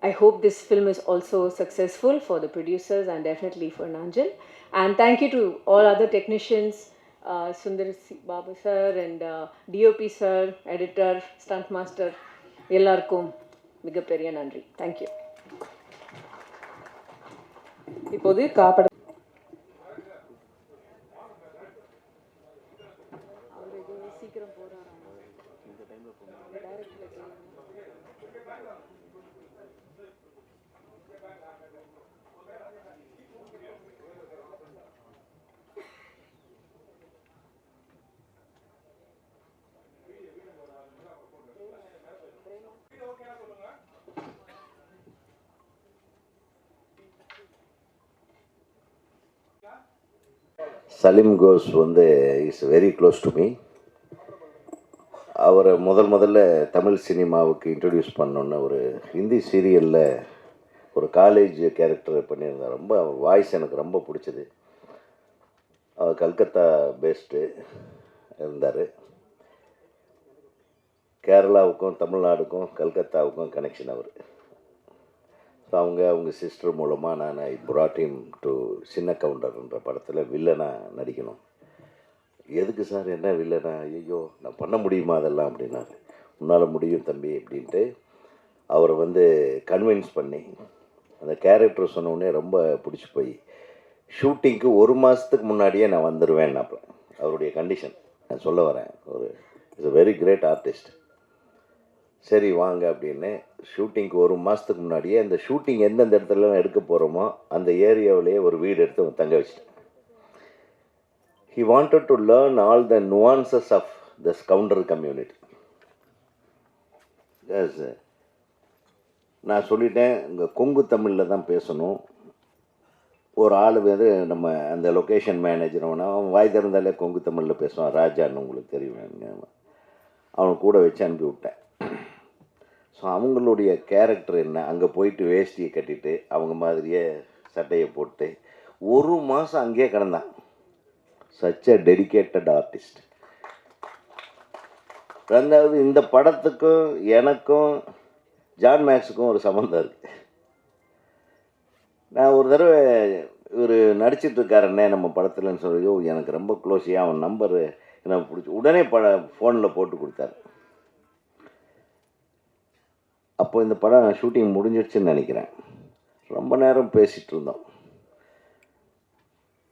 I hope this film is also successful for the producers and definitely for Nanjil. And thank you to all other technicians, Sundar Babu sir and DOP sir, editor, stunt master, எல்லாருக்கும் மிகப்பெரிய நன்றி. Thank you. இப்போது காப்பட சலீம் கோஸ் வந்து is very close to me. அவரை முதல்ல தமிழ் சினிமாவுக்கு introduce பண்ணோன்னு ஒரு ஹிந்தி சீரியலில் ஒரு காலேஜ் கேரக்டர் பண்ணியிருந்தார். ரொம்ப வாய்ஸ் எனக்கு ரொம்ப பிடிச்சது. அவர் கல்கத்தா பேஸ்டு இருந்தார். கேரளாவுக்கும் தமிழ்நாடுக்கும் கல்கத்தாவுக்கும் கனெக்ஷன் அவர். ஸோ அவங்க சிஸ்டர் மூலமாக நான் ஐ brought him டு சின்ன கவுண்டர்ன்ற படத்தில் வில்லனாக நடிக்கணும். எதுக்கு சார், என்ன வில்லனா, ஐயோ நான் பண்ண முடியுமா அதெல்லாம் அப்படின்னாரு. உன்னால் முடியும் தம்பி அப்படின்ட்டு அவரை வந்து கன்வின்ஸ் பண்ணி அந்த கேரக்டர் சொன்னோடனே ரொம்ப பிடிச்சி போய் ஷூட்டிங்க்கு 1 மாதத்துக்கு முன்னாடியே நான் வந்துடுவேன். அவருடைய கண்டிஷன் நான் சொல்ல வரேன். ஒரு is a very great artist. சரி வாங்க அப்படின்னு ஷூட்டிங்க்கு 1 மாதத்துக்கு முன்னாடியே அந்த ஷூட்டிங் எந்தெந்த இடத்துலலாம் எடுக்க போகிறோமோ அந்த ஏரியாவிலேயே ஒரு வீடு எடுத்து தங்க வச்சிட்டேன். He wanted to learn all the nuances of the scoundrel community. Yes. நான் சொல்லிட்டேன், இங்கே கொங்கு தமிழில் தான் பேசணும். ஒரு ஆள் வந்து நம்ம அந்த லொக்கேஷன் மேனேஜர் அவன் வாய் திறந்தாலே கொங்கு தமிழில் பேசுவான், ராஜான்னு உங்களுக்கு தெரியும். அவனை கூட வச்சு அனுப்பி விட்டேன். ஸோ அவங்களுடைய கேரக்டர் என்ன, அங்கே போயிட்டு வேஷ்டியை கட்டிட்டு அவங்க மாதிரியே சட்டையை போட்டு 1 மாதம் அங்கேயே கிடந்தான். Such a dedicated artist. ரெண்டாவது, இந்த படத்துக்கும் எனக்கும் ஜான் மேக்ஸுக்கும் ஒரு சம்மந்தம் இருக்குது. நான் ஒரு தடவை இவர் நடிச்சிட்ருக்காருன்னே நம்ம படத்துலன்னு சொல்லியோ எனக்கு ரொம்ப க்ளோஸியாக அவன் நம்பரு எனக்கு பிடிச்சி உடனே ஃபோனில் போட்டு கொடுத்தாரு. அப்போ இந்த படம் ஷூட்டிங் முடிஞ்சிடுச்சுன்னு நினைக்கிறேன். ரொம்ப நேரம் பேசிகிட்டு இருந்தோம்.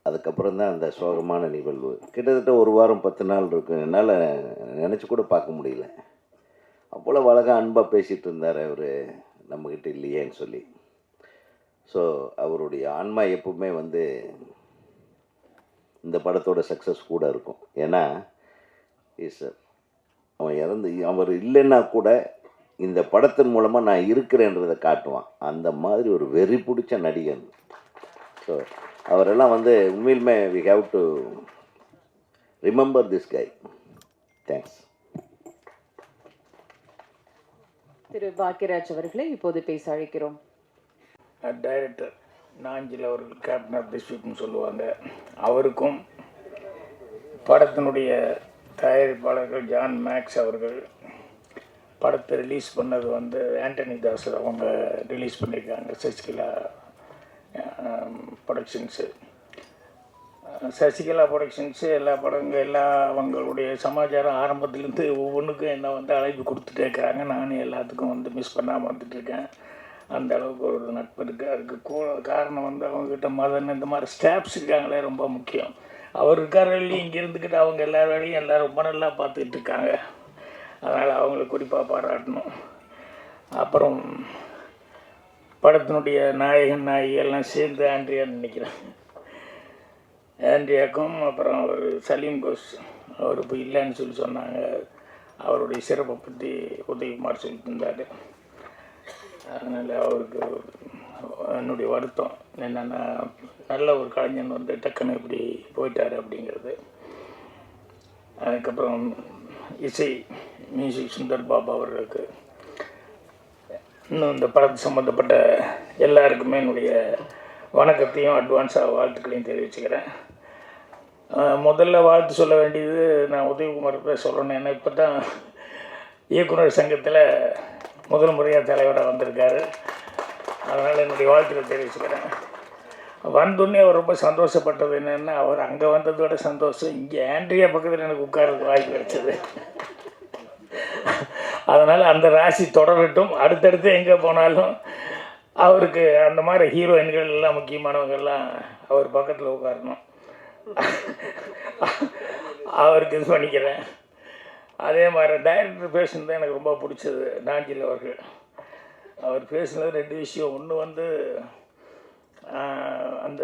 அதுக்கப்புறம் தான் அந்த சோகமான நிகழ்வு. கிட்டத்தட்ட 1 வாரம் 10 நாள் இருக்கும். என்னால் நினச்சி கூட பார்க்க முடியல. அப்போல அழகாக அன்பாக பேசிகிட்டு இருந்தார் அவர், நம்மக்கிட்ட இல்லையேன்னு சொல்லி. ஸோ அவருடைய ஆன்மா எப்பவுமே வந்து இந்த படத்தோட சக்ஸஸ் கூட இருக்கும். ஏன்னா அவர் இல்லைன்னா கூட இந்த படத்தின் மூலமாக நான் இருக்கிறேன்றதை காட்டுவான். அந்த மாதிரி ஒரு வெறி பிடிச்ச நடிகன். ஸோ அவரெல்லாம் வந்து உண்மையிலுமே we have to remember this guy. Thanks. Thiru Bhagyaraj அவர்களை இப்போது பேச அழைக்கிறோம். டைரக்டர் நாஞ்சில் அவர்கள் கேப்டன் ஆஃப் தி ஷிப்னு சொல்லுவாங்க. அவருக்கும் படத்தினுடைய தயாரிப்பாளர்கள் ஜான் மேக்ஸ் அவர்கள் படத்தை ரிலீஸ் பண்ணது வந்து ஆண்டனி தாஸ் அவங்க ரிலீஸ் பண்ணியிருக்காங்க. சசிகலா ப்ரொடக்ஷன்ஸு. சசிகலா ப்ரொடக்ஷன்ஸு எல்லா படங்கள் எல்லா அவங்களுடைய சமாச்சாரம் ஆரம்பத்துலேருந்து ஒவ்வொன்றுக்கும் என்ன வந்து அழைப்பு கொடுத்துட்டே இருக்கிறாங்க. நானும் எல்லாத்துக்கும் வந்து மிஸ் பண்ணாமல் வந்துட்டுருக்கேன். அந்த அளவுக்கு ஒரு நட்பு இருக்குது. அதுக்கு காரணம் வந்து அவங்கக்கிட்ட மதன் இந்த மாதிரி ஸ்டாஃப்ஸ் இருக்காங்களே ரொம்ப முக்கியம். அவர் இருக்கார் வேலையும் இங்கே இருந்துக்கிட்டு அவங்க எல்லா வேலையும் எல்லோரும் ரொம்ப நல்லா பார்த்துக்கிட்டு இருக்காங்க. அதனால் அவங்கள குறிப்பாக பாராட்டணும். அப்புறம் படத்தினுடைய நாயகன் நாயகி எல்லாம் சேர்ந்து ஆண்ட்ரியான்னு நினைக்கிறேன். ஆண்ட்ரியாக்கும் அப்புறம் அவர் சலீம் கோஸ் அவர் இப்போ இல்லைன்னு சொல்லி சொன்னாங்க. அவருடைய சிறப்பை பற்றி உதயகுமார் சொல்லிட்டு இருந்தார். அதனால் அவருக்கு என்னுடைய வருத்தம் என்னென்னா நல்ல ஒரு கலைஞன் வந்து டக்குன்னு இப்படி போயிட்டார் அப்படிங்கிறது. அதுக்கப்புறம் இசை மியூசிக் சுந்தர் பாபா அவர்களுக்கு, இன்னும் இந்த படத்து சம்மந்தப்பட்ட எல்லாருக்குமே என்னுடைய வணக்கத்தையும் அட்வான்ஸாக வாழ்த்துக்களையும் தெரிவிச்சுக்கிறேன். முதல்ல வாழ்த்து சொல்ல வேண்டியது நான் உதயகுமார் பேர் சொல்லணும். ஏன்னா இப்போ தான் இயக்குனர் சங்கத்தில் முதல் முறையாக தலைவராக வந்திருக்காரு. அதனால் என்னுடைய வாழ்த்துக்களை தெரிவிச்சுக்கிறேன். வந்தோடனே அவர் ரொம்ப சந்தோஷப்பட்டது என்னென்னா, அவர் அங்கே வந்ததோட சந்தோஷம் இங்கே ஆண்ட்ரியா பக்கத்தில் எனக்கு உட்கார்றதுக்கு வாய்ப்பு கிடைச்சது. அதனால் அந்த ராசி தொடரட்டும். அடுத்தடுத்து எங்கே போனாலும் அவருக்கு அந்த மாதிரி ஹீரோயின்கள் எல்லாம் முக்கியமானவங்கெல்லாம் அவர் பக்கத்தில் உட்காரணும். அவருக்கு இது பண்ணிக்கிறேன். அதே மாதிரி டைரக்டர் பேசுனது எனக்கு ரொம்ப பிடிச்சது. நாஞ்சில் அவர்கள் அவர் பேசுனது 2 விஷயம். ஒன்று வந்து அந்த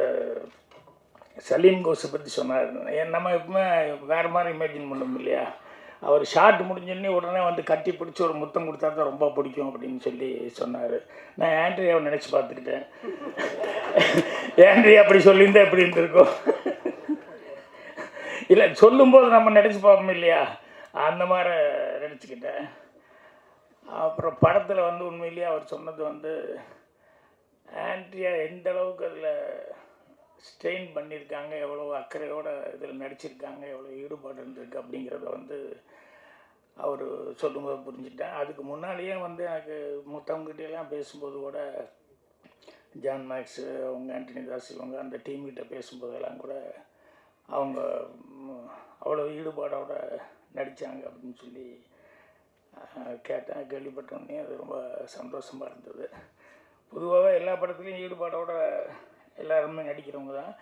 சலீம் கோஸை பற்றி சொன்னார். நம்ம எப்பவுமே வேறு மாதிரி இமேஜின் பண்ணோம் இல்லையா. அவர் ஷார்ட் முடிஞ்சோடனே உடனே வந்து கட்டி பிடிச்சி ஒரு முத்தம் கொடுத்தா தான் ரொம்ப பிடிக்கும் அப்படின்னு சொல்லி சொன்னார். நான் ஆண்ட்ரியாவை நினச்சி பார்த்துக்கிட்டேன். ஆண்ட்ரியா அப்படி சொல்லியிருந்தா எப்படி இருந்திருக்கும். இல்லை சொல்லும்போது நம்ம நினச்சி பார்ப்போம் இல்லையா, அந்த மாதிரி நினச்சிக்கிட்டேன். அப்புறம் படத்தில் வந்து உண்மையிலேயே அவர் சொன்னது வந்து ஆண்ட்ரியா எந்த அளவுக்கு அதில் ஸ்ட்ரெயின் பண்ணியிருக்காங்க, எவ்வளோ அக்கறையோடு இதில் நடிச்சிருக்காங்க, எவ்வளோ ஈடுபாடு இருந்திருக்கு அப்படிங்கிறத வந்து அவர் சொல்லும்போது புரிஞ்சுட்டேன். அதுக்கு முன்னாடியே வந்து எனக்கு மற்றவங்ககிட்டலாம் பேசும்போது கூட ஜான் மேக்ஸு அவங்க ஆண்டனி தாஸ் இவங்க அந்த டீம்கிட்ட பேசும்போதெல்லாம் கூட அவங்க அவ்வளோ ஈடுபாடோடு நடித்தாங்க அப்படின்னு சொல்லி கேள்விப்பட்டோன்னே அது ரொம்ப சந்தோஷமாக இருந்தது. பொதுவாகவே எல்லா படத்துலையும் ஈடுபாடோடு எல்லாருமே நடிக்கிறவங்க தான்.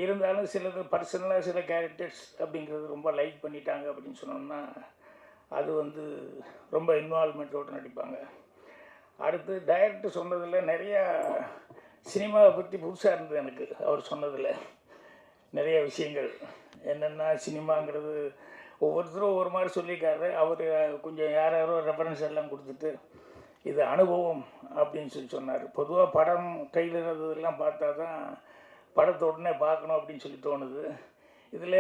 இருந்தாலும் சிலது பர்சனலாக சில கேரக்டர்ஸ் அப்படிங்கிறது ரொம்ப லைக் பண்ணிட்டாங்க அப்படின்னு சொன்னோம்னா அது வந்து ரொம்ப இன்வால்மெண்ட்டோடு நடிப்பாங்க. அடுத்து டைரக்டர் சொன்னதில் நிறையா சினிமாவை பற்றி புதுசாக இருந்தது எனக்கு. அவர் சொன்னதில் நிறைய விஷயங்கள் என்னென்னா, சினிமாங்கிறது ஒவ்வொருத்தரும் ஒவ்வொரு மாதிரி சொல்லியிருக்காரு. அவர் கொஞ்சம் யாரோ ரெஃபரன்ஸ் எல்லாம் கொடுத்துட்டு இது அனுபவம் அப்படின்னு சொன்னார். பொதுவாக படம் ட்ரெய்லர் அதெல்லாம் பார்த்தா தான் படத்தை உடனே பார்க்கணும் அப்படின்னு சொல்லி தோணுது. இதில்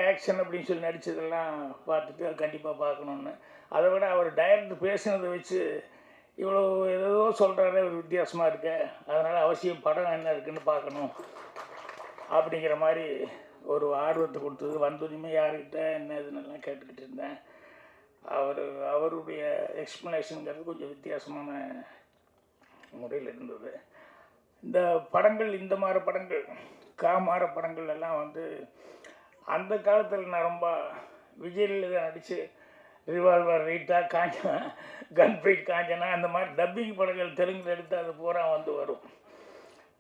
ஆக்ஷன் அப்படின்னு சொல்லி நடித்ததெல்லாம் பார்த்துட்டு அது கண்டிப்பாக பார்க்கணுன்னு. அதை விட அவர் டைரக்டர் பேசினதை வச்சு இவ்வளோ ஏதோ சொல்கிறாரு, ஒரு வித்தியாசமாக இருக்க, அதனால் அவசியம் படம் என்ன இருக்குன்னு பார்க்கணும் அப்படிங்கிற மாதிரி ஒரு ஆர்வத்தை கொடுத்தது. வந்ததுமே யார்கிட்ட என்ன இதுன்னெல்லாம் கேட்டுக்கிட்டு இருந்தேன். அவருடைய எக்ஸ்ப்ளனேஷனுங்கிறது கொஞ்சம் வித்தியாசமான முறையில் இருந்தது. இந்த படங்கள், இந்த மாதிரி படங்கள், காமார படங்கள் எல்லாம் வந்து அந்த காலத்தில் நான் ரொம்ப விஜயில் நடித்து revolver, Rita, Kanchana, confide Kanchana, அந்த மாதிரி டப்பிங் படங்கள் தெலுங்கில் எடுத்து அது பூரா வந்து வரும்.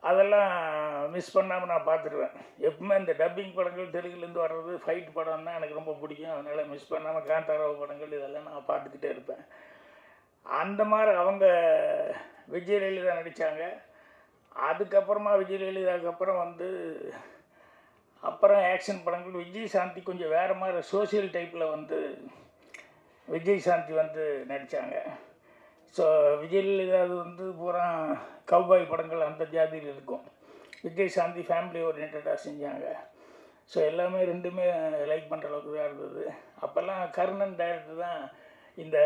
அதெல்லாம் மிஸ் பண்ணாமல் நான் பார்த்துருவேன். எப்பவுமே இந்த டப்பிங் படங்கள் தெலுங்குலேருந்து வர்றது ஃபைட் படம் தான் எனக்கு ரொம்ப பிடிக்கும். அதனால் மிஸ் பண்ணாமல் காந்தாராவ படங்கள் இதெல்லாம் நான் பார்த்துக்கிட்டே இருப்பேன். அந்த மாதிரி அவங்க விஜய் லலிதா நடித்தாங்க. அதுக்கப்புறமா விஜய் லலிதாவுக்கு அப்புறம் வந்து அப்புறம் ஆக்ஷன் படங்கள் விஜய் சாந்தி கொஞ்சம் வேறு மாதிரி சோசியல் டைப்பில் வந்து விஜய் சாந்தி வந்து நடித்தாங்க. ஸோ விஜய் லலிதா வந்து பூரா கவ்பாய் படங்கள் அந்த ஜாதியில் இருக்கும். விஜய் சாந்தி ஃபேமிலி ஓரியன்டாக செஞ்சாங்க. ஸோ எல்லாமே ரெண்டுமே லைக் பண்ணுற அளவுக்கு தான் இருந்தது. அப்போல்லாம் கர்ணன் டைரக்டர் தான் இந்த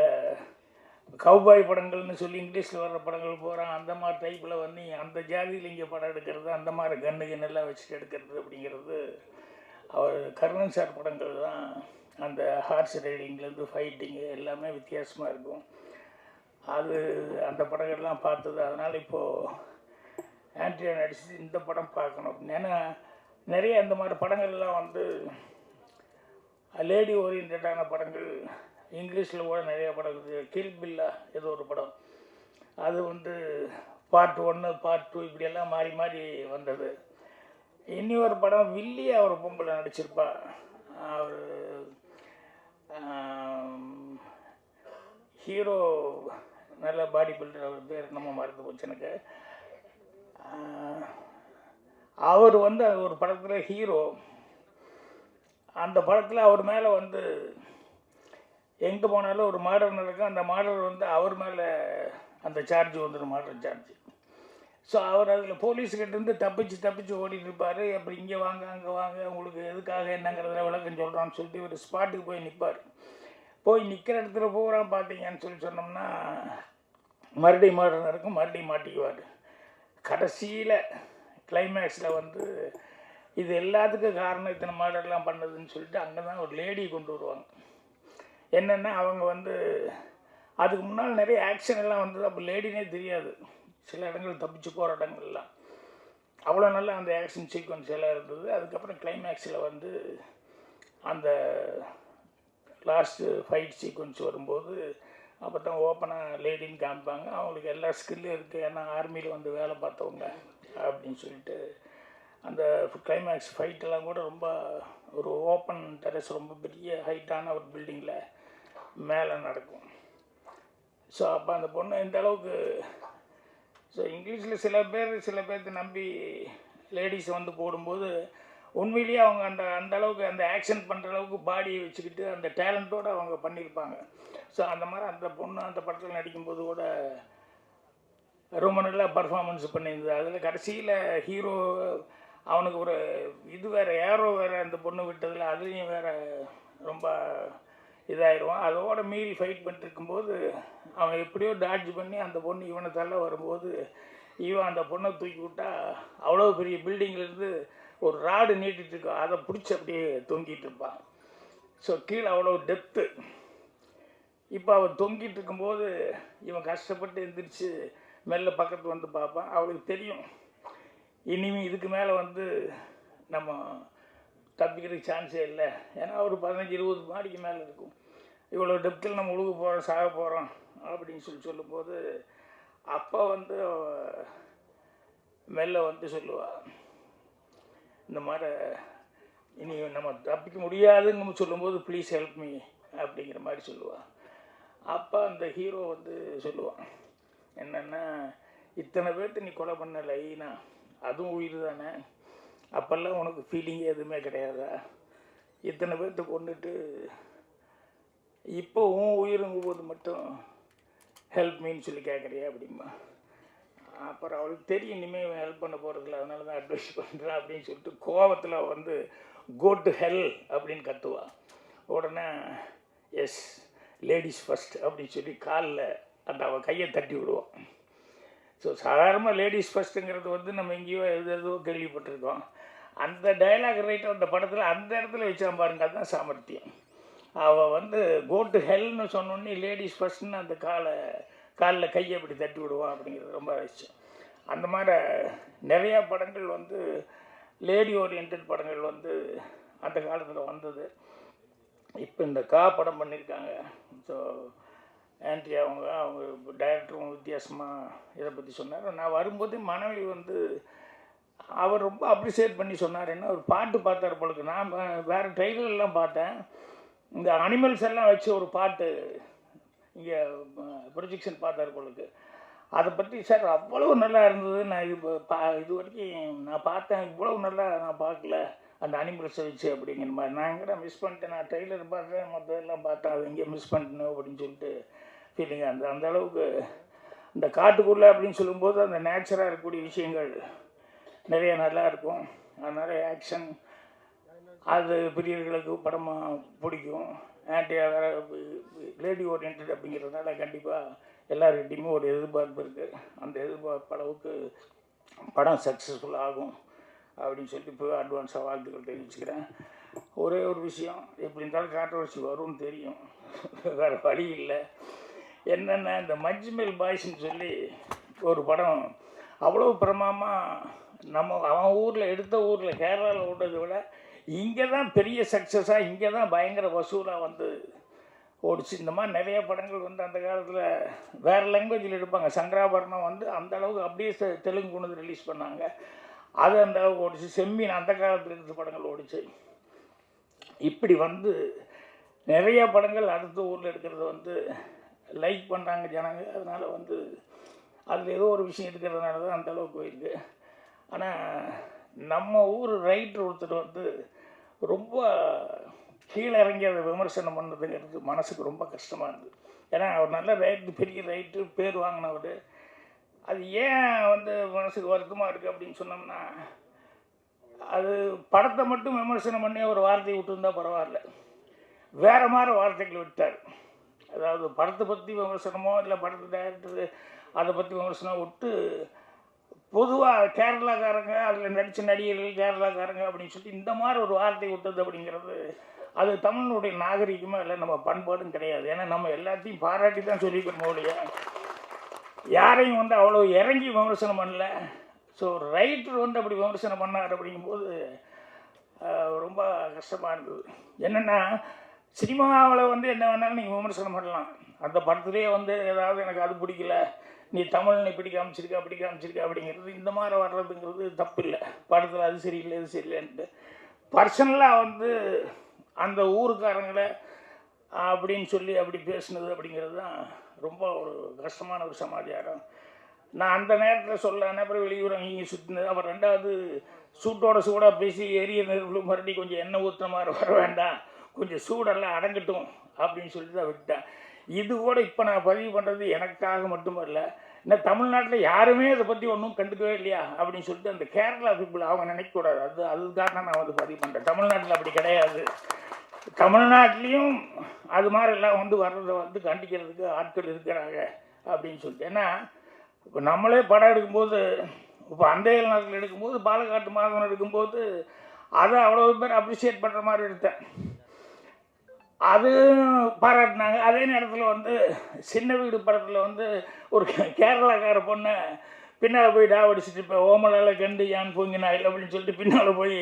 கவ்பாய் படங்கள்னு சொல்லி இங்கிலீஷில் வர்ற படங்கள் பூரா அந்த மாதிரி டைப்பில் வந்து அந்த ஜாதியில் இங்கே படம் எடுக்கிறது, அந்த மாதிரி கண்ணெல்லாம் வச்சுட்டு எடுக்கிறது அப்படிங்கிறது அவர் கர்ணன் சார் படங்கள் தான். அந்த ஹார்ஸ் ரைடிங்லேருந்து ஃபைட்டிங்கு எல்லாமே வித்தியாசமாக இருக்கும். அது அந்த படங்கள்லாம் பார்த்தது. அதனால் இப்போது ஆண்ட்ரியா நடிச்சு இந்த படம் பார்க்கணும் அப்படின்னு. ஏன்னா நிறைய இந்த மாதிரி படங்கள்லாம் வந்து லேடி ஓரியன்டான படங்கள் இங்கிலீஷில் கூட நிறைய படம் இருக்குது. கில் பில்லா ஏதோ ஒரு படம், அது வந்து பார்ட் 1 பார்ட் 2 இப்படியெல்லாம் மாறி மாறி வந்தது. இனி ஒரு படம் வில்லியா ஒரு பொம்பளை நடிச்சிருப்பா. அவர் ஹீரோ நல்ல பாடி பில்டர், அவர் பேர் நம்ம மறந்து போச்சு எனக்கு. அவர் வந்து ஒரு படத்தில் ஹீரோ. அந்த படத்தில் அவர் மேலே வந்து எங்கே போனாலும் ஒரு மாடல் நடக்கும். அந்த மாடல் வந்து அவர் மேலே அந்த சார்ஜ் வந்துடும், மாடல் சார்ஜ். ஸோ அவர் அதில் போலீஸ்கிட்டேருந்து தப்பிச்சு ஓடிட்டு இருப்பார். அப்படி இங்கே வாங்க அங்கே வாங்க, உங்களுக்கு எதுக்காக என்னங்கிறதுல விளக்கம் சொல்கிறான்னு சொல்லிட்டு ஒரு ஸ்பாட்டுக்கு போய் நிற்பார். போய் நிற்கிற இடத்துல பூரா பார்த்தீங்கன்னு சொன்னோம்னா மறுபடியும் மாடல் நடக்கும், மறுபடியும் மாட்டிக்குவார். கடைசியில் கிளைமேக்ஸில் வந்து இது எல்லாத்துக்கும் காரணம் இத்தனை மாடல்லாம் பண்ணதுன்னு சொல்லிட்டு அங்கே தான் ஒரு லேடி கொண்டு வருவாங்க. என்னென்னா அவங்க வந்து அதுக்கு முன்னால் நிறைய ஆக்ஷன் எல்லாம் வந்தது. அப்போ லேடினே தெரியாது. சில இடங்கள் தப்பிச்சு போகிற இடங்கள்லாம் அவ்வளோ நல்லா அந்த ஆக்ஷன் சீக்வன்ஸ் எல்லாம் இருந்தது. அதுக்கப்புறம் கிளைமேக்ஸில் வந்து அந்த லாஸ்ட்டு ஃபைட் சீக்வன்ஸ் வரும்போது அப்போ தான் ஓப்பனாக லேடின்னு காமிப்பாங்க. அவங்களுக்கு எல்லா ஸ்கில்லும் இருக்குது, ஏன்னா ஆர்மியில் வந்து வேலை பார்த்தவங்க அப்படின்னு சொல்லிட்டு. அந்த கிளைமேக்ஸ் ஃபைட்டெல்லாம் கூட ரொம்ப ஒரு ஓப்பன் டெரஸ், ரொம்ப பெரிய ஹைட்டான ஒரு பில்டிங்கில் மேலே நடக்கும். ஸோ அப்போ அந்த பொண்ணு இந்த அளவுக்கு, ஸோ இங்கிலீஷில் சில பேர்த்து நம்பி லேடிஸை வந்து போடும்போது உண்மையிலேயே அவங்க அந்த அளவுக்கு அந்த ஆக்ஷன் பண்ணுற அளவுக்கு பாடியை வச்சுக்கிட்டு அந்த டேலண்ட்டோடு அவங்க பண்ணியிருப்பாங்க. ஸோ அந்த மாதிரி அந்த பொண்ணு அந்த படத்தில் நடிக்கும்போது கூட ரொம்ப நல்லா பர்ஃபார்மன்ஸ் பண்ணியிருந்தது. அதில் கடைசியில் ஹீரோ அவனுக்கு ஒரு இது வேறு, ஏரோ வேறு அந்த பொண்ணு விட்டதில் அதுலேயும் வேறு ரொம்ப இதாகிடுவான். அதோடு மீறி ஃபைட் பண்ணிட்டு இருக்கும்போது அவன் எப்படியோ டாட்ஜ் பண்ணி அந்த பொண்ணு இவனை தள்ள வரும்போது இவன் அந்த பொண்ணை தூக்கி விட்டா அவ்வளோ பெரிய பில்டிங்லேருந்து ஒரு ராடு நீட்டிகிட்டு இருக்கும், அதை பிடிச்சி அப்படியே தொங்கிட்டு இருப்பான். ஸோ கீழே அவ்வளோ டெப்த்து. இப்போ அவன் தொங்கிட்டு இருக்கும்போது இவன் கஷ்டப்பட்டு எந்திரிச்சு மெல்ல பக்கத்து வந்து பார்ப்பான். அவளுக்கு தெரியும் இனிமேல் இதுக்கு மேலே வந்து நம்ம தப்பிக்கிறதுக்கு சான்ஸே இல்லை. ஏன்னா ஒரு 15-20 மாடிக்கு மேலே இருக்கும். இவ்வளோ டெப்த்தில் நம்ம உழுக போகிறோம், சாக போகிறோம் அப்படின்னு சொல்லும்போது அப்போ வந்து மெல்ல வந்து சொல்லுவாள், இந்த மாதிரி இனி நம்ம தப்பிக்க முடியாதுன்னு நம்ம சொல்லும்போது ப்ளீஸ் ஹெல்ப் மீ அப்படிங்கிற மாதிரி சொல்லுவாள். அப்போ அந்த ஹீரோ வந்து சொல்லுவான் என்னென்னா, இத்தனை பேர்த்து நீ கொலை பண்ண லைனா, அதுவும் உயிர் தானே, அப்போல்லாம் உனக்கு ஃபீலிங்கே எதுவுமே கிடையாதா? இத்தனை பேர்த்து கொண்டுட்டு இப்போ உன் உயிருங்கும் போது மட்டும் ஹெல்ப் மீன்னு சொல்லி கேட்குறியா அப்படிம்பா. அப்புறம் அவளுக்கு தெரியும் இனிமேல் இவன் ஹெல்ப் பண்ண போகிறதில்ல, அதனால தான் அட்வைஸ் பண்ணுறான் அப்படின்னு சொல்லிட்டு கோவத்தில் வந்து கோ டு ஹெல் அப்படின்னு கத்துவா. உடனே எஸ் லேடிஸ் ஃபஸ்ட் அப்படின்னு சொல்லி காலில் அந்த அவள் கையை தட்டி விடுவான். ஸோ சாதாரணமாக லேடிஸ் ஃபஸ்ட்டுங்கிறது வந்து நம்ம எங்கேயோ எதோ கேள்விப்பட்டிருக்கோம். அந்த டைலாக் ரைட்டர் அந்த படத்தில் அந்த இடத்துல வச்சான் பாருங்க, அதுதான் சாமர்த்தியம். அவள் வந்து கோ டு ஹெல்னு சொன்னோன்னே லேடிஸ் ஃபஸ்ட்னு அந்த காலில் கையை அப்படி தட்டி விடுவான் அப்படிங்கிறது ரொம்ப விஷயம். அந்த மாதிரி நிறையா படங்கள் வந்து லேடி ஓரியன்ட் படங்கள் வந்து அந்த காலத்தில் வந்தது. இப்போ இந்த படம் பண்ணியிருக்காங்க. ஸோ ஆண்டி அவங்க டைரக்டரும் வித்தியாசமாக இதை பற்றி சொன்னார். நான் வரும்போது மனைவி வந்து அவர் ரொம்ப அப்ரிஷியேட் பண்ணி சொன்னார். என்ன ஒரு பாட்டு பார்த்தார் பொழுது, நான் வேறு ட்ரெய்லர்லாம் பார்த்தேன், இந்த அனிமல்ஸ் எல்லாம் வச்சு ஒரு பாட்டு இங்கே ப்ரொஜெக்ஷன் பார்த்தார் பொழுது. அதை பற்றி சார் அவ்வளோ நல்லா இருந்தது, நான் இது வரைக்கும் நான் பார்த்தேன், இவ்வளோ நல்லா நான் பார்க்கல அந்த அனிமல்ஸை வச்சு அப்படிங்கிற மாதிரி. நான் எங்கே மிஸ் பண்ணிட்டேன், நான் ட்ரெய்லர் பார்த்தேன், மற்றதெல்லாம் பார்த்தேன், அது எங்கேயும் மிஸ் பண்ணிட்டேன் அப்படின்னு சொல்லிட்டு ஃபீலிங்காக இருந்தது. அந்த அளவுக்கு இந்த காட்டுக்குள்ளே அப்படின்னு சொல்லும்போது அந்த நேச்சராக இருக்கக்கூடிய விஷயங்கள் நிறைய நல்லா இருக்கும். அதனால் ஆக்ஷன் அது பிரியர்களுக்கு படமாக பிடிக்கும். லேடி ஓரியன்ட் அப்படிங்கிறதுனால கண்டிப்பாக எல்லாருக்கிட்டையுமே ஒரு எதிர்பார்ப்பு இருக்குது. அந்த எதிர்பார்ப்பு அளவுக்கு படம் சக்ஸஸ்ஃபுல் ஆகும் அப்படின்னு சொல்லிட்டு இப்போ அட்வான்ஸாக வாழ்த்துக்கள் தெரிவிச்சுக்கிறேன். ஒரே ஒரு விஷயம், எப்படி இருந்தாலும் கான்ட்ரவர்சி வரும்னு தெரியும், வேறு வழி இல்லை. என்னென்னா இந்த மஞ்சுமேல் பாய்ஸ்ன்னு சொல்லி ஒரு படம் அவ்வளோ பிரமாதமாக அவன் ஊரில் எடுத்த ஊரில் கேரளாவில் ஓடுறதை விட இங்கே தான் பெரிய சக்ஸஸாக, இங்கே தான் பயங்கர வசூலாக வந்து ஓடிச்சு. இந்த மாதிரி நிறைய படங்கள் வந்து அந்த காலத்தில் வேறு லாங்குவேஜில் எடுப்பாங்க. சங்கராபரணம் வந்து அந்த அளவுக்கு அப்படியே தெலுங்கு கொண்டு வந்து ரிலீஸ் பண்ணாங்க, அது அந்த அளவுக்கு ஓடிச்சு. செம்மீன் அந்த காலத்தில் எடுத்த படங்கள் ஓடிச்சு. இப்படி வந்து நிறைய படங்கள் அடுத்த ஊரில் எடுக்கிறது வந்து லைக் பண்ணுறாங்க ஜனங்க. அதனால் வந்து அதில் ஏதோ ஒரு விஷயம் இருக்கிறதுனால தான் அந்த அளவுக்கு போயிருக்கு. ஆனால் நம்ம ஊர் ரைட்டர் ஒருத்தர் வந்து ரொம்ப கீழே இறங்கி அதை விமர்சனம் பண்ணுறதுங்கிறது மனசுக்கு ரொம்ப கஷ்டமாக இருந்தது. ஏன்னா அவர் நல்ல ரைட்டு, பெரிய ரைட்டு, பேர் வாங்கினவர். அது ஏன் வந்து மனசுக்கு வருத்தமாக இருக்குது அப்படின்னு சொன்னோம்னா, அது படத்தை மட்டும் விமர்சனம் பண்ணி ஒரு வார்த்தையை விட்டுருந்தா பரவாயில்ல, வேறு மாதிரி வார்த்தைகள் விட்டார். அதாவது படத்தை பற்றி விமர்சனமோ இல்லை படத்தை டைரக்டர் அதை பற்றி விமர்சனம் விட்டு பொதுவாக கேரளாக்காரங்க அதில் நடித்த நடிகர்கள் கேரளாக்காரங்க அப்படின்னு சொல்லி இந்த மாதிரி ஒரு வார்த்தை விட்டது அப்படிங்கிறது அது தமிழனுடைய நாகரிகமாக இல்லை, நம்ம பண்பாடும் கிடையாது. ஏன்னா நம்ம எல்லாத்தையும் பாராட்டி தான் சொல்லிக்கிறோம் ஒழிய யாரையும் வந்து அவ்வளோ இறங்கி விமர்சனம் பண்ணல. ஸோ ரைட்டர் வந்து அப்படி விமர்சனம் பண்ணார் அப்படிங்கும்போது ரொம்ப கஷ்டமாக இருந்தது. என்னென்னா சினிமாவில் வந்து என்ன வேணாலும் நீங்கள் விமர்சனம் பண்ணலாம், அந்த படத்துலேயே வந்து ஏதாவது எனக்கு அது பிடிக்கல, நீ தமிழ்னு இப்படி காமிச்சிருக்க அப்படிங்கிறது இந்த மாதிரி வர்றதுங்கிறது தப்பு இல்லை. படத்தில் அது சரியில்லை இது சரியில்லைன்ட்டு பர்சனலாக வந்து அந்த ஊருக்காரங்களை அப்படின்னு சொல்லி அப்படி பேசுனது அப்படிங்கிறது தான் ரொம்ப ஒரு கஷ்டமான ஒரு சமாச்சாரம். நான் அந்த நேரத்தில் சொல்லலான்னு அப்புறம் வெளியூர் அங்கேயும் சுற்றினது. அப்புறம் ரெண்டாவது சூட்டோட சூடாக பேசி எரிய நெருப்பில் மறுபடி கொஞ்சம் எண்ணெய் ஊற்றுற மாதிரி வர வேண்டாம், கொஞ்சம் சூடெல்லாம் அடங்கட்டும் அப்படின்னு சொல்லிட்டு தான் விட்டேன். இது கூட இப்போ நான் பதிவு பண்ணுறது எனக்காக மட்டுமல்ல, இன்னும் தமிழ்நாட்டில் யாருமே அதை பற்றி ஒன்றும் கண்டுக்கவே இல்லையா அப்படின்னு சொல்லிட்டு அந்த கேரளா பீப்புள் அவங்க நினைக்கக்கூடாது. அதுக்காக நான் வந்து பதிவு பண்ணுறேன். தமிழ்நாட்டில் அப்படி கிடையாது. தமிழ்நாட்டிலையும் அது மாதிரிலாம் வந்து வர்றதை வந்து கண்டிக்கிறதுக்கு ஆட்கள் இருக்கிறாங்க அப்படின்னு சொல்லிட்டு. ஏன்னா இப்போ நம்மளே படம் எடுக்கும்போது, இப்போ அந்த நாட்டில் எடுக்கும்போது, பாலக்காட்டு மாதவன் எடுக்கும்போது அதை அவ்வளோ பேர் அப்ரிஷியேட் பண்ணுற மாதிரி எடுத்தேன், அது பாராட்டினாங்க. அதே நேரத்தில் வந்து சின்ன வீடு படத்தில் வந்து ஒரு கேரளாக்கார பொண்ணை பின்னால் போய் டாவடிச்சுட்டு இருப்பேன், ஓமலால் கண்டு யான் பொங்கினாயில் அப்படின்னு சொல்லிட்டு பின்னால் போய்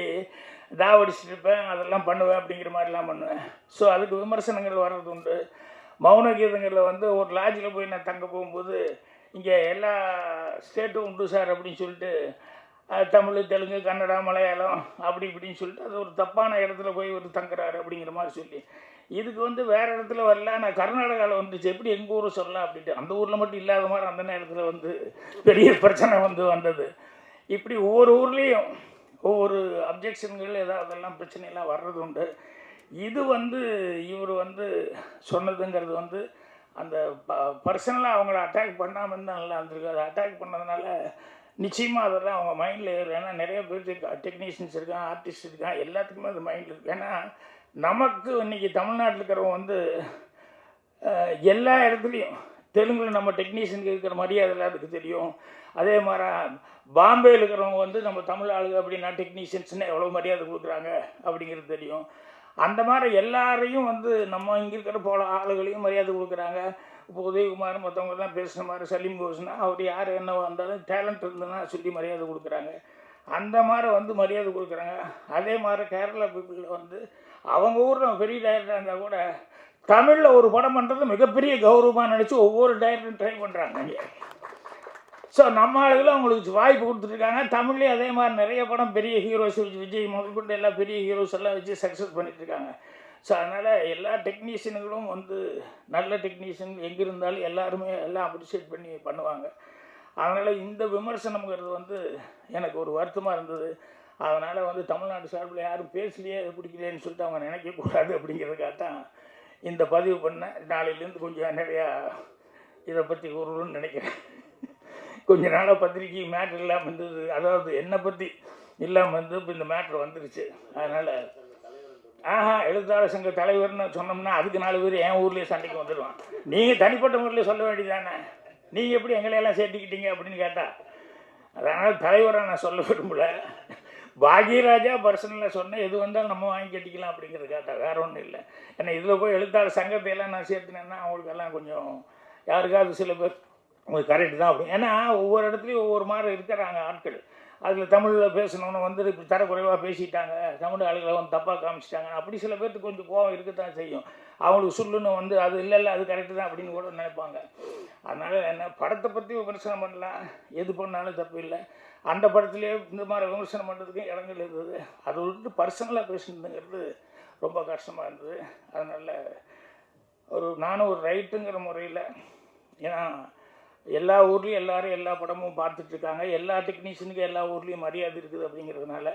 டாவடிச்சுட்டு இருப்பேன், அதெல்லாம் பண்ணுவேன் அப்படிங்கிற மாதிரிலாம் பண்ணுவேன். ஸோ அதுக்கு விமர்சனங்கள் வர்றது உண்டு. மௌன கீதங்களில் வந்து ஒரு லாட்ஜில் போய் நான் தங்க போகும்போது, இங்கே எல்லா ஸ்டேட்டும் உண்டு சார் அப்படின்னு சொல்லிட்டு தமிழ், தெலுங்கு, கன்னடா, மலையாளம் அப்படி இப்படின்னு சொல்லிட்டு அது ஒரு தப்பான இடத்துல போய் ஒரு தங்குறாரு அப்படிங்கிற மாதிரி சொல்லி இதுக்கு வந்து வேறு இடத்துல வரல. நான் கர்நாடகாவில் வந்துச்சு, எப்படி எங்கள் ஊரை சொல்லலாம் அப்படின்ட்டு அந்த ஊரில் மட்டும் இல்லாத மாதிரி அந்த நேரத்தில் வந்து பெரிய பிரச்சனை வந்தது. இப்படி ஒவ்வொரு ஊர்லேயும் ஒவ்வொரு அப்ஜெக்ஷன்கள் ஏதாவதெல்லாம் பிரச்சனையெல்லாம் வர்றது உண்டு. இது வந்து இவர் வந்து சொன்னதுங்கிறது வந்து அந்த பர்சனலாக அவங்கள அட்டாக் பண்ணாமல் இருந்தால் நல்லா இருந்திருக்கு. அதை அட்டாக் பண்ணதுனால நிச்சயமாக அதெல்லாம் அவங்க மைண்டில் ஏறும். ஏன்னா நிறைய பேர் டெக்னீஷியன்ஸ் இருக்கான், ஆர்டிஸ்ட் இருக்கான், எல்லாத்துக்குமே அது மைண்டில் இருக்குது. ஏன்னா நமக்கு இன்றைக்கி தமிழ்நாட்டில் இருக்கிறவங்க வந்து எல்லா இடத்துலையும் தெலுங்கில் நம்ம டெக்னீஷியனுக்கு இருக்கிற மரியாதை அதுக்கு தெரியும். அதே மாதிரி பாம்பேயில் இருக்கிறவங்க வந்து நம்ம தமிழ் ஆளுங்க அப்படின்னா டெக்னீஷியன்ஸ்னு எவ்வளோ மரியாதை கொடுக்குறாங்க அப்படிங்கிறது தெரியும். அந்த மாதிரி எல்லாரையும் வந்து நம்ம இங்கே இருக்கிற போல ஆளுகளையும் மரியாதை கொடுக்குறாங்க. இப்போ உதயகுமார் மற்றவங்கலாம் பேசுகிற மாதிரி சலீம் கோஸ்னா அவர் யார் என்ன வந்தாலும் டேலண்ட் இருந்ததுன்னா சொல்லி மரியாதை கொடுக்குறாங்க. அந்த மாதிரி வந்து மரியாதை கொடுக்குறாங்க. அதே மாதிரி கேரளா பீப்புளில் வந்து அவங்க ஊரில் பெரிய டைரக்டராக இருந்தால் கூட தமிழில் ஒரு படம் பண்ணுறது மிகப்பெரிய கௌரவமாக நினச்சி ஒவ்வொரு டைரக்டரும் ட்ரை பண்ணுறாங்க இங்கே. ஸோ நம்ம ஆளுகளும் அவங்களுக்கு வாய்ப்பு கொடுத்துருக்காங்க. தமிழ்லேயே அதே மாதிரி நிறைய படம் பெரிய ஹீரோஸ் விஜய் முதற்கொண்டு எல்லா பெரிய ஹீரோஸ் எல்லாம் வச்சு சக்ஸஸ் பண்ணிகிட்ருக்காங்க. ஸோ அதனால் எல்லா டெக்னீஷியனுங்களும் வந்து நல்ல டெக்னீஷியன் எங்கே இருந்தாலும் எல்லாருமே எல்லாம் அப்ரிஷியேட் பண்ணி பண்ணுவாங்க. அதனால் இந்த விமர்சனம்ங்கிறது வந்து எனக்கு ஒரு வருத்தமாக இருந்தது. அதனால் வந்து தமிழ்நாடு சார்பில் யாரும் பேசலையே பிடிக்கலையேன்னு சொல்லிட்டு அவங்க நினைக்கக்கூடாது அப்படிங்கிறதுக்காக தான் இந்த பதிவு பண்ணேன். நாளையிலேருந்து கொஞ்சம் நிறையா இதை பற்றி கூறணும்னு நினைக்கிறேன். கொஞ்ச நாளாக பத்திரிக்கை மேட்ரு இல்லாமல் இருந்தது, அதாவது என்னை பற்றி இல்லாமல் இருந்து இப்போ இந்த மேட்ரு வந்துருச்சு. அதனால் எழுத்தாளர் சங்க தலைவர்னு சொன்னோம்னா அதுக்கு 4 பேர் என் ஊர்லேயே சண்டைக்கு வந்துடுவான். நீங்கள் தனிப்பட்ட முறையில் சொல்ல வேண்டியதானே, நீங்கள் எப்படி எங்களையெல்லாம் சேர்த்துக்கிட்டீங்க அப்படின்னு கேட்டால். அதனால் தலைவராக நான் சொல்ல விரும்பல. பாக்யராஜா பர்சனலில் சொன்னேன், எது வந்தாலும் நம்ம வாங்கி கட்டிக்கலாம் அப்படிங்கிறது கேட்டால் வேறு ஒன்றும் இல்லை. ஏன்னா இதில் போய் எழுத்தாளர் சங்கத்தையெல்லாம் நான் சேர்த்துனேன்னா அவங்களுக்கெல்லாம் கொஞ்சம் யாருக்காவது சில பேர் உங்களுக்கு கரெக்டு தான் அப்படி. ஏன்னா ஒவ்வொரு இடத்துலையும் ஒவ்வொரு மாதிரி இருக்கிறாங்க ஆட்கள். அதில் தமிழில் பேசணுன்னு வந்து இப்படி தரக்குறைவாக பேசிட்டாங்க, தமிழ் ஆளுகளை வந்து தப்பாக காமிச்சிட்டாங்க, அப்படி சில பேர்த்துக்கு கொஞ்சம் கோவம் இருக்கத்தான் செய்யும். அவங்களுக்கு சொல்லுன்னு வந்து அது இல்லை அது கரெக்டு தான் அப்படின்னு கூட நினைப்பாங்க. அதனால் என்ன படத்தை பற்றி விமர்சனம் பண்ணலாம், எது பண்ணாலும் தப்பு இல்லை. அந்த படத்துலேயே இந்த மாதிரி விமர்சனம் பண்ணுறதுக்கும் இடங்கள் இருந்தது. அதை விட்டு பர்சனலாக பேசுனதுங்கிறது ரொம்ப கஷ்டமாக இருந்தது. அதனால் நானும் ஒரு ரைட்டுங்கிற முறையில், ஏன்னா எல்லா ஊர்லேயும் எல்லோரும் எல்லா படமும் பார்த்துட்ருக்காங்க, எல்லா டெக்னீஷியனுக்கும் எல்லா ஊர்லேயும் மரியாதை இருக்குது. அப்படிங்கிறதுனால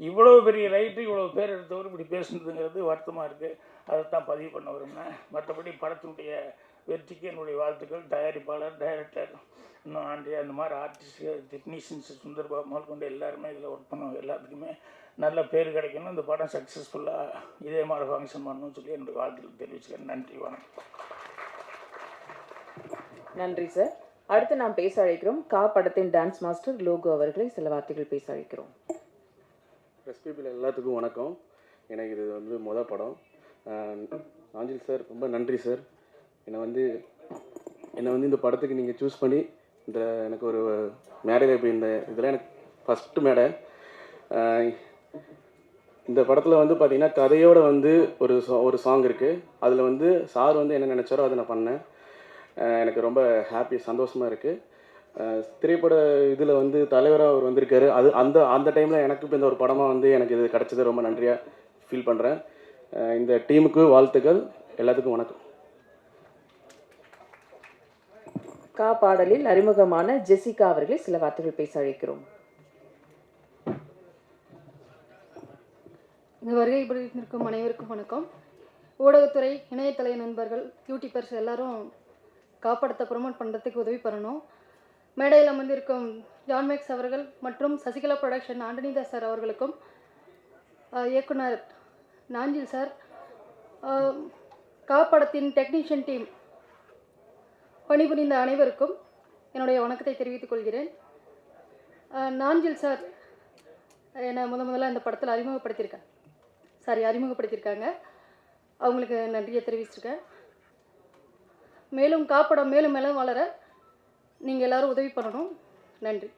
இவ்வளோ பெரிய ரைட்டு இவ்வளோ பேர் எடுத்தவர் இப்படி பேசுனதுங்கிறது வருத்தமாக இருக்குது. அதைத்தான் பதிவு பண்ண விரும்பினேன். மற்றபடி படத்தினுடைய வெற்றிக்கு என்னுடைய வாழ்த்துக்கள். தயாரிப்பாளர், டைரக்டர், இன்னும் ஆண்டி, அந்த மாதிரி ஆர்டிஸ்ட், டெக்னீஷியன்ஸ், சுந்தர்பாபு முதல் கொண்டு எல்லாருமே இதில் ஒர்க் பண்ணுவாங்க. எல்லாத்துக்குமே நல்ல பேர் கிடைக்கணும், இந்த படம் சக்ஸஸ்ஃபுல்லாக இதே மாதிரி ஃபங்க்ஷன் பண்ணணும்னு சொல்லி என்னுடைய வாழ்த்துக்கள் தெரிவிச்சுக்கிறேன். நன்றி, வணக்கம். நன்றி சார். அடுத்து நாம் பேச அழைக்கிறோம் கா படத்தின் டான்ஸ் மாஸ்டர் லோகோ அவர்களை சில வார்த்தைகள் பேச அழைக்கிறோம். எஸ்பிபியில் எல்லாத்துக்கும் வணக்கம். எனக்கு இது வந்து மொதல் படம். நாஞ்சில் சார் ரொம்ப நன்றி சார். என்னை வந்து இந்த படத்துக்கு நீங்கள் சூஸ் பண்ணி எனக்கு ஒரு மேடையில் இப்போ இந்த இதெல்லாம் எனக்கு ஃபஸ்ட்டு மேடை. இந்த படத்தில் வந்து பார்த்திங்கன்னா கதையோடு வந்து ஒரு சாங் இருக்குது. அதில் வந்து சார் வந்து என்ன நினச்சாரோ அதை நான் பண்ணேன். எனக்கு ரொம்ப ஹாப்பி, சந்தோஷமாக இருக்குது. திரைப்பட இதில் வந்து தலைவராக அவர் வந்திருக்காரு. அந்த டைமில் எனக்கு இப்போ இந்த ஒரு படமாக வந்து எனக்கு இது கிடச்சது ரொம்ப நன்றியாக ஃபீல் பண்ணுறேன். இந்த டீமுக்கு வாழ்த்துக்கள். எல்லாத்துக்கும் வணக்கம். கா பாடலில் அறிமுகமான ஜெசிகா அவர்களை சில வார்த்தைகள் பேச அழைக்கிறோம். இந்த வருகை இருக்கும் அனைவருக்கும் வணக்கம். ஊடகத்துறை, இணையதள நண்பர்கள், யூடியூபர்ஸ் எல்லாரும் காப்படத்தை ப்ரொமோட் பண்ணுறதுக்கு உதவி பண்ணணும். மேடையில் அமர்ந்திருக்கும் ஜான் மேக்ஸ் அவர்கள் மற்றும் சசிகலா ப்ரொடக்ஷன் ஆண்டனிதாஸ் சார் அவர்களுக்கும், இயக்குனர் நாஞ்சில் சார், காப்படத்தின் டெக்னீஷியன் டீம் பணிபுரிந்த அனைவருக்கும் என்னுடைய வணக்கத்தை தெரிவித்துக் கொள்கிறேன். நாஞ்சில் சார் என்னை முதல்ல இந்த படத்தில் அறிமுகப்படுத்தியிருக்காங்க. அவங்களுக்கு நன்றியை தெரிவிச்சிருக்கேன். மேலும் காப்படம் மேலும் வளர நீங்கள் எல்லோரும் உதவி பண்ணணும். நன்றி.